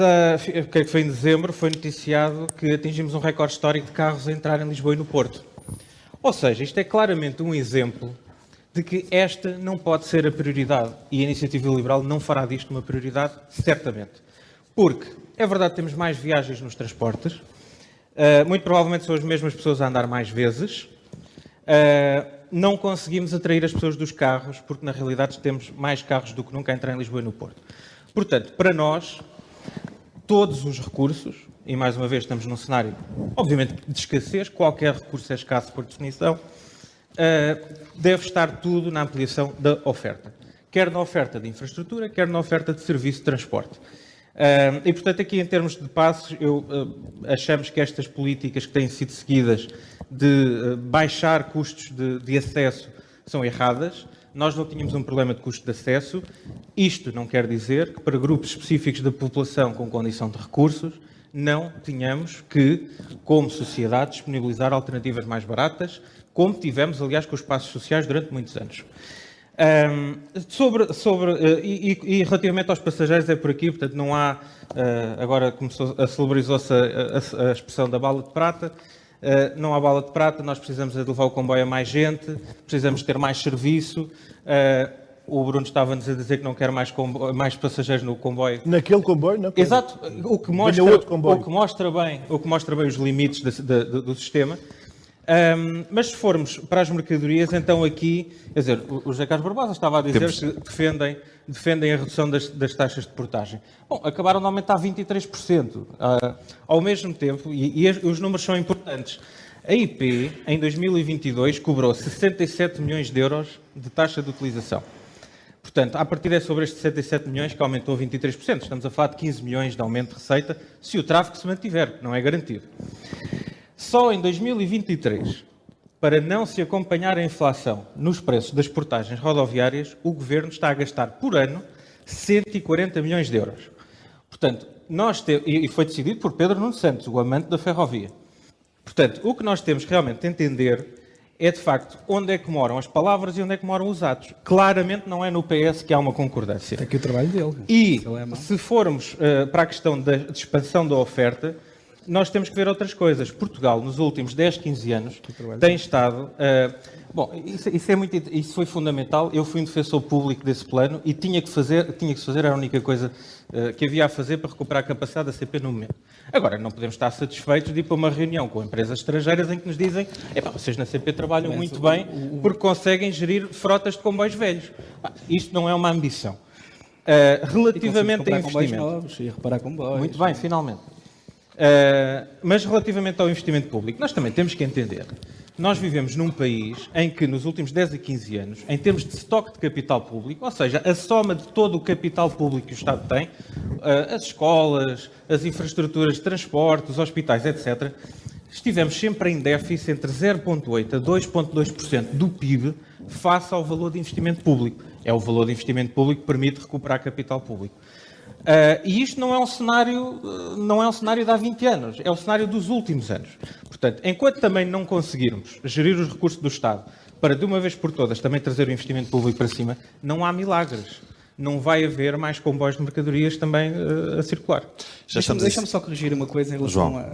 [SPEAKER 5] creio que foi em dezembro, foi noticiado que atingimos um recorde histórico de carros a entrar em Lisboa e no Porto. Ou seja, isto é claramente um exemplo de que esta não pode ser a prioridade. E a Iniciativa Liberal não fará disto uma prioridade, certamente. Porque é verdade que temos mais viagens nos transportes, muito provavelmente são as mesmas pessoas a andar mais vezes, não conseguimos atrair as pessoas dos carros, porque na realidade temos mais carros do que nunca a entrar em Lisboa e no Porto. Portanto, para nós, todos os recursos, e mais uma vez estamos num cenário, obviamente, de escassez, qualquer recurso é escasso por definição, deve estar tudo na ampliação da oferta. Quer na oferta de infraestrutura, quer na oferta de serviço de transporte. E, portanto, aqui em termos de passos, achamos que estas políticas que têm sido seguidas de baixar custos de acesso são erradas. Nós não tínhamos um problema de custo de acesso. Isto não quer dizer que para grupos específicos da população com condição de recursos não tenhamos que, como sociedade, disponibilizar alternativas mais baratas, como tivemos, aliás, com os espaços sociais durante muitos anos. E relativamente aos passageiros é por aqui, portanto não há, agora celebrizou-se a expressão da bala de prata, não há bala de prata, nós precisamos de levar o comboio a mais gente, precisamos ter mais serviço, o Bruno estava-nos a dizer que não quer mais passageiros no comboio.
[SPEAKER 2] Naquele comboio, não?
[SPEAKER 5] Exato, o que mostra bem os limites do sistema. Mas se formos para as mercadorias, então aqui, quer dizer, o José Carlos Barbosa estava a dizer que defendem a redução das taxas de portagem. Bom, acabaram de aumentar 23%. Ao mesmo tempo, e os números são importantes, a IP, em 2022, cobrou 67 milhões de euros de taxa de utilização. Portanto, a partir é sobre estes 67 milhões que aumentou 23%. Estamos a falar de 15 milhões de aumento de receita, se o tráfego se mantiver, que não é garantido. Só em 2023, para não se acompanhar a inflação nos preços das portagens rodoviárias, o Governo está a gastar por ano 140 milhões de euros. Portanto, e foi decidido por Pedro Nuno Santos, o amante da ferrovia. Portanto, o que nós temos realmente de entender é, de facto, onde é que moram as palavras e onde é que moram os atos. Claramente não é no PS que há uma concordância.
[SPEAKER 4] É aqui o trabalho dele.
[SPEAKER 5] E, se formos para a questão de expansão da oferta, nós temos que ver outras coisas. Portugal, nos últimos 10, 15 anos, tem estado... bom, isso foi fundamental. Eu fui um defensor público desse plano e tinha que se fazer, era a única coisa que havia a fazer para recuperar a capacidade da CP no momento. Agora, não podemos estar satisfeitos de ir para uma reunião com empresas estrangeiras em que nos dizem vocês na CP trabalham muito bem porque conseguem gerir frotas de comboios velhos. Isto não é uma ambição. Relativamente a investimento...
[SPEAKER 4] novos e reparar comboios.
[SPEAKER 5] Muito bem, finalmente. Mas relativamente ao investimento público, nós também temos que entender. Nós vivemos num país em que nos últimos 10 a 15 anos, em termos de estoque de capital público, ou seja, a soma de todo o capital público que o Estado tem, as escolas, as infraestruturas de transporte, os hospitais, etc., estivemos sempre em déficit entre 0,8% a 2,2% do PIB face ao valor de investimento público. É o valor de investimento público que permite recuperar capital público. E isto não é um cenário de há 20 anos, é o cenário dos últimos anos. Portanto, enquanto também não conseguirmos gerir os recursos do Estado para, de uma vez por todas, também trazer o investimento público para cima, não há milagres. não vai haver mais comboios de mercadorias também a circular.
[SPEAKER 4] Deixa-me só corrigir uma coisa em relação
[SPEAKER 1] João,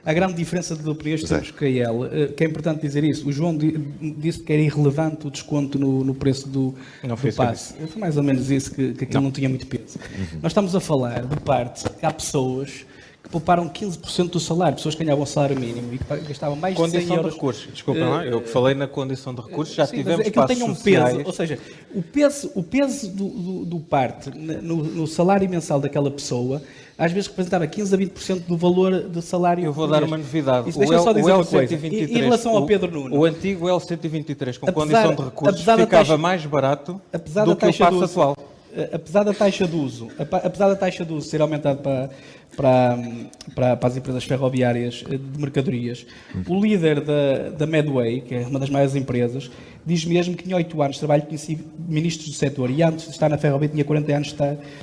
[SPEAKER 4] à grande diferença de preços temos com a IEL, que é importante dizer isso. O João disse que era irrelevante o desconto no preço do passe. Foi mais ou menos isso, que aquilo não tinha muito peso. Nós estamos a falar de parte que há pessoas que pouparam 15% do salário, pessoas que ganhavam salário mínimo e que gastavam mais de 100 euros.
[SPEAKER 5] Condição de recursos, desculpem lá, eu falei na condição de recursos, já tivemos
[SPEAKER 4] aquilo tem
[SPEAKER 5] passos
[SPEAKER 4] um
[SPEAKER 5] sociais.
[SPEAKER 4] peso, ou seja, o peso do parte no salário mensal daquela pessoa, às vezes representava 15 a 20% do valor do salário.
[SPEAKER 5] Eu vou dar uma novidade.
[SPEAKER 4] Isso, deixa só dizer uma coisa. Em relação ao Pedro Nuno.
[SPEAKER 5] O antigo L123, com condição de recursos, ficava mais barato do que o passe atual.
[SPEAKER 4] Apesar da taxa de uso ser aumentada para as empresas ferroviárias de mercadorias, o líder da Medway, que é uma das maiores empresas, diz mesmo que em 8 anos de trabalho conheci ministros do setor e antes de estar na ferrovia tinha 40 anos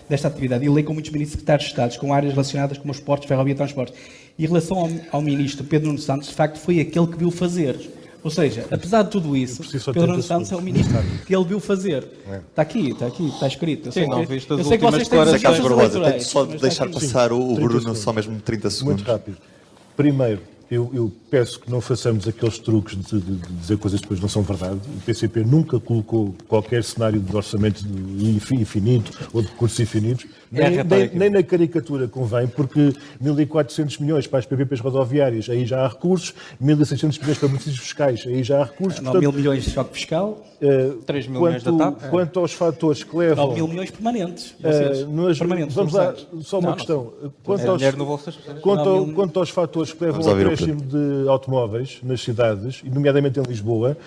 [SPEAKER 4] desta atividade. E lei com muitos ministros secretários de Estado com áreas relacionadas com os portos, ferrovia e transportes. E em relação ao ministro Pedro Nuno Santos, de facto foi aquele que viu fazer. Ou seja, apesar de tudo isso, Pedro Nuno Santos é o ministro que ele viu fazer. Está aqui, está escrito. Eu sei que vocês têm
[SPEAKER 1] Carlos Barbosa,
[SPEAKER 4] eleitorais,
[SPEAKER 1] tenho só de deixar passar o Bruno só mesmo 30 segundos.
[SPEAKER 2] Muito rápido. Primeiro, eu peço que não façamos aqueles truques de dizer coisas que depois não são verdade. O PCP nunca colocou qualquer cenário de orçamento infinito ou de recursos infinitos, nem na caricatura convém, porque 1.400 milhões para as PPPs rodoviárias, aí já há recursos, 1.600 milhões para benefícios fiscais, aí já há recursos.
[SPEAKER 4] 9 mil milhões de choque fiscal,
[SPEAKER 5] 3 mil milhões da TAP.
[SPEAKER 2] Quanto aos fatores que levam...
[SPEAKER 4] 9 mil milhões permanentes.
[SPEAKER 2] Vamos lá, só uma questão. Quanto aos fatores que levam ao acréscimo de automóveis nas cidades, e nomeadamente em Lisboa,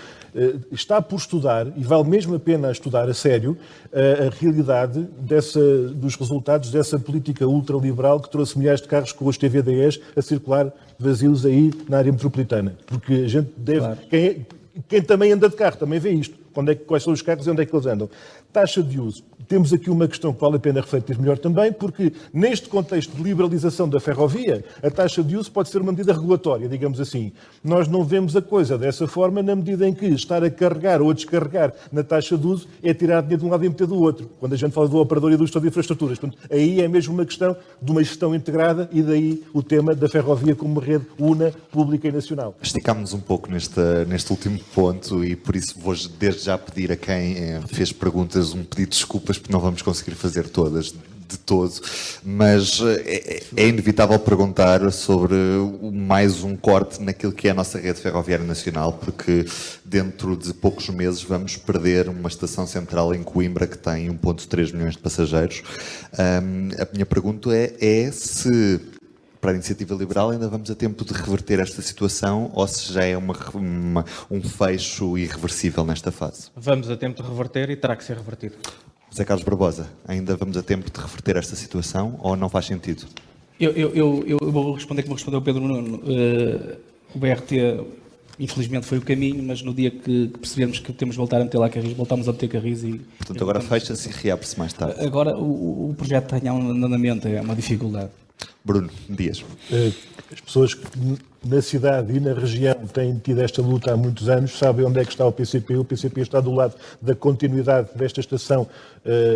[SPEAKER 2] está por estudar, e vale mesmo a pena estudar a sério, a realidade dos resultados dessa política ultraliberal que trouxe milhares de carros com os TVDEs a circular vazios aí na área metropolitana. Porque a gente deve... Claro. Quem também anda de carro também vê isto. Quais são os carros e onde é que eles andam. Taxa de uso. Temos aqui uma questão que vale a pena refletir melhor também, porque neste contexto de liberalização da ferrovia, a taxa de uso pode ser uma medida regulatória, digamos assim. Nós não vemos a coisa dessa forma na medida em que estar a carregar ou a descarregar na taxa de uso é tirar dinheiro de um lado e meter do outro. Quando a gente fala do operador e do gestor de infraestruturas. Portanto, aí é mesmo uma questão de uma gestão integrada e daí o tema da ferrovia como rede una, pública e nacional.
[SPEAKER 1] Esticámos um pouco neste último ponto e por isso vou desde já pedir a quem fez perguntas um pedido de desculpas porque não vamos conseguir fazer todas de todo, mas é inevitável perguntar sobre mais um corte naquilo que é a nossa rede ferroviária nacional, porque dentro de poucos meses vamos perder uma estação central em Coimbra que tem 1,3 milhões de passageiros. A minha pergunta é se para a Iniciativa Liberal ainda vamos a tempo de reverter esta situação ou se já é um fecho irreversível nesta fase?
[SPEAKER 5] Vamos a tempo de reverter e terá que ser revertido.
[SPEAKER 1] José Carlos Barbosa, ainda vamos a tempo de reverter esta situação ou não faz sentido?
[SPEAKER 4] Eu vou responder como respondeu o Pedro Nuno. O BRT, infelizmente, foi o caminho, mas no dia que percebermos que temos de voltar a meter lá Carris, voltamos a meter Carris e...
[SPEAKER 1] Portanto, agora fecha-se e reabre-se mais tarde.
[SPEAKER 4] Agora, o projeto tem um andamento, é uma dificuldade.
[SPEAKER 1] Bruno Dias.
[SPEAKER 2] As pessoas que na cidade e na região têm tido esta luta há muitos anos sabem onde é que está o PCP. O PCP está do lado da continuidade desta estação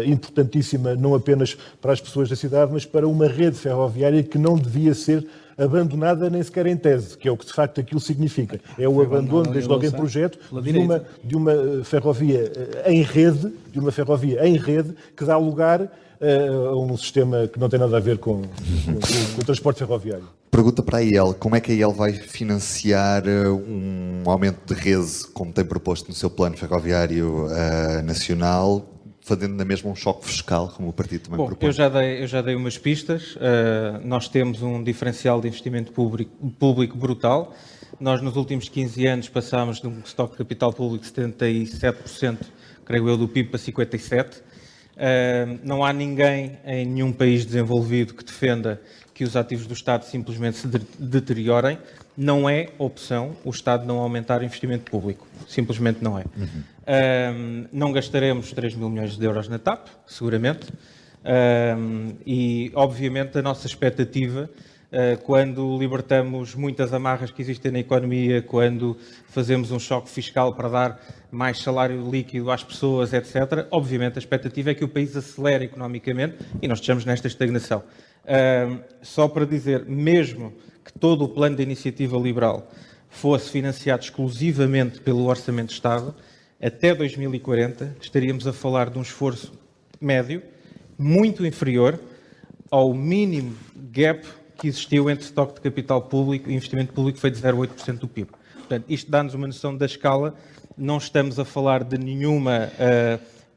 [SPEAKER 2] importantíssima, não apenas para as pessoas da cidade, mas para uma rede ferroviária que não devia ser abandonada nem sequer em tese, que é o que de facto aquilo significa. É o abandono, desde logo em projeto, de uma ferrovia em rede, que dá lugar a um sistema que não tem nada a ver com o transporte ferroviário.
[SPEAKER 1] Pergunta para a IEL, como é que a IEL vai financiar um aumento de rede, como tem proposto no seu plano ferroviário nacional, fazendo na mesma um choque fiscal, como o partido também propõe?
[SPEAKER 5] Eu já dei umas pistas. Nós temos um diferencial de investimento público brutal. Nós, nos últimos 15 anos, passámos de um estoque de capital público de 77%, creio eu, do PIB para 57%. Não há ninguém em nenhum país desenvolvido que defenda que os ativos do Estado simplesmente se deteriorem. Não é opção o Estado não aumentar o investimento público. Simplesmente não é. Não gastaremos 3 mil milhões de euros na TAP, seguramente. E, obviamente, a nossa expectativa quando libertamos muitas amarras que existem na economia, quando fazemos um choque fiscal para dar mais salário líquido às pessoas, etc. Obviamente, a expectativa é que o país acelere economicamente e nós estejamos nesta estagnação. Só para dizer, mesmo que todo o plano de iniciativa liberal fosse financiado exclusivamente pelo Orçamento de Estado, até 2040 estaríamos a falar de um esforço médio muito inferior ao mínimo gap que existiu entre estoque de capital público e investimento público, que foi de 0,8% do PIB. Portanto, isto dá-nos uma noção da escala. Não estamos a falar de nenhuma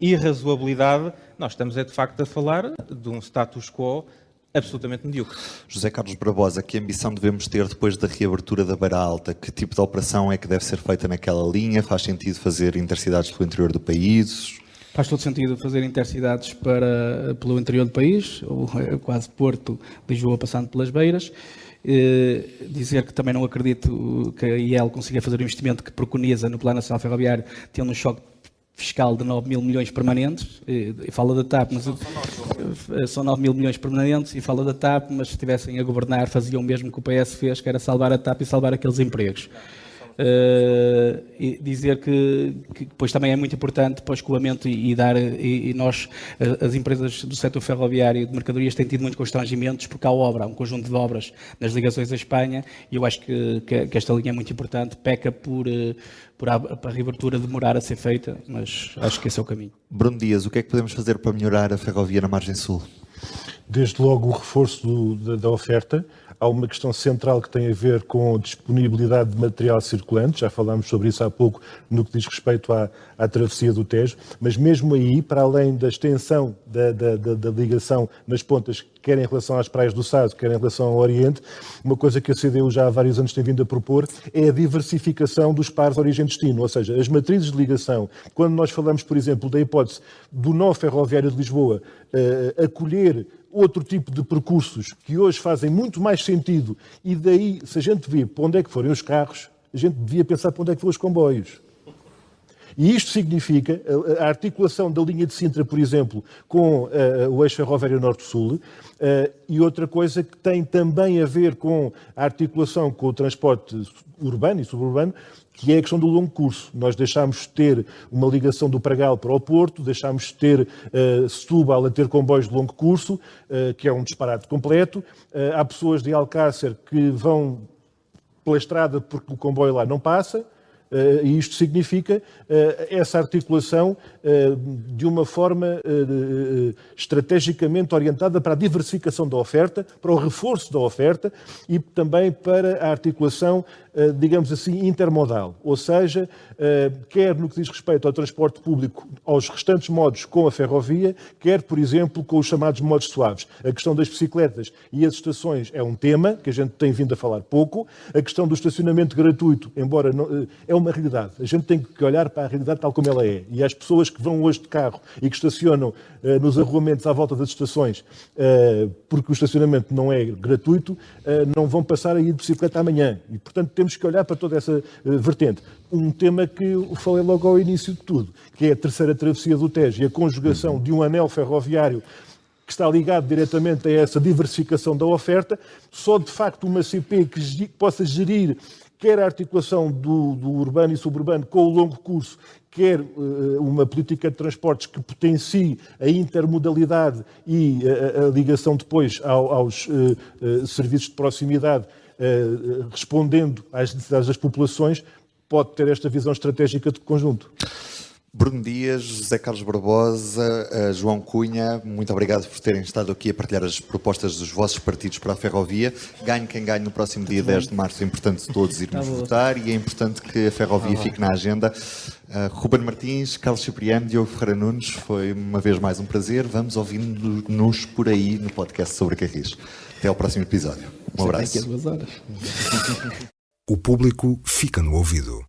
[SPEAKER 5] irrazoabilidade, nós estamos, de facto, a falar de um status quo absolutamente medíocre.
[SPEAKER 1] José Carlos Barbosa, que ambição devemos ter depois da reabertura da Beira Alta? Que tipo de operação é que deve ser feita naquela linha? Faz sentido fazer intercidades pelo interior do país?
[SPEAKER 4] Faz todo sentido fazer intercidades pelo interior do país, ou quase Porto, Lisboa, passando pelas Beiras. Dizer que também não acredito que a IEL consiga fazer o investimento que preconiza no Plano Nacional Ferroviário, tendo um choque fiscal de 9 mil milhões permanentes, e fala da TAP, mas são 9 mil milhões permanentes, e fala da TAP, mas se estivessem a governar faziam o mesmo que o PS fez, que era salvar a TAP e salvar aqueles empregos. E dizer que depois também é muito importante para o escoamento e nós, as empresas do setor ferroviário e de mercadorias, têm tido muitos constrangimentos porque há um conjunto de obras nas ligações à Espanha, e eu acho que esta linha é muito importante, peca por a reabertura demorar a ser feita, mas acho que esse é o caminho.
[SPEAKER 1] Bruno Dias, o que é que podemos fazer para melhorar a ferrovia na margem sul?
[SPEAKER 2] Desde logo o reforço da oferta. Há uma questão central que tem a ver com disponibilidade de material circulante, já falámos sobre isso há pouco no que diz respeito à travessia do Tejo, mas mesmo aí, para além da extensão da ligação nas pontas, quer em relação às praias do Sado, quer em relação ao Oriente, uma coisa que a CDU já há vários anos tem vindo a propor é a diversificação dos pares origem-destino, ou seja, as matrizes de ligação. Quando nós falamos, por exemplo, da hipótese do nó ferroviário de Lisboa acolher outro tipo de percursos que hoje fazem muito mais sentido, e daí, se a gente vê para onde é que forem os carros, a gente devia pensar para onde é que foram os comboios. E isto significa a articulação da linha de Sintra, por exemplo, com o eixo ferroviário Norte-Sul, e outra coisa que tem também a ver com a articulação com o transporte urbano e suburbano, que é a questão do longo curso. Nós deixámos de ter uma ligação do Pragal para o Porto, deixámos de ter Setúbal a ter comboios de longo curso, que é um disparate completo. Há pessoas de Alcácer que vão pela estrada porque o comboio lá não passa. E isto significa essa articulação de uma forma estrategicamente orientada para a diversificação da oferta, para o reforço da oferta e também para a articulação, digamos assim, intermodal. Ou seja, quer no que diz respeito ao transporte público, aos restantes modos com a ferrovia, quer, por exemplo, com os chamados modos suaves. A questão das bicicletas e as estações é um tema que a gente tem vindo a falar pouco. A questão do estacionamento gratuito, embora não, é uma realidade. A gente tem que olhar para a realidade tal como ela é. E as pessoas que vão hoje de carro e que estacionam nos arruamentos à volta das estações, porque o estacionamento não é gratuito, não vão passar a ir de bicicleta amanhã. E, portanto, temos que olhar para toda essa vertente. Um tema que eu falei logo ao início de tudo, que é a terceira travessia do Tejo e a conjugação de um anel ferroviário que está ligado diretamente a essa diversificação da oferta. Só, de facto, uma CP que possa gerir quer a articulação do urbano e suburbano com o longo curso, quer uma política de transportes que potencie a intermodalidade e a ligação depois aos serviços de proximidade, respondendo às necessidades das populações, pode ter esta visão estratégica de conjunto.
[SPEAKER 1] Bruno Dias, José Carlos Barbosa, João Cunha, muito obrigado por terem estado aqui a partilhar as propostas dos vossos partidos para a ferrovia. Ganhe quem ganhe no próximo dia 10 de março. É importante todos irmos votar e é importante que a ferrovia fique na agenda. Ruben Martins, Carlos Cipriano, Diogo Ferreira Nunes, foi uma vez mais um prazer. Vamos ouvindo-nos por aí no podcast sobre Carris. Até ao próximo episódio. Um abraço.
[SPEAKER 8] O público fica no ouvido.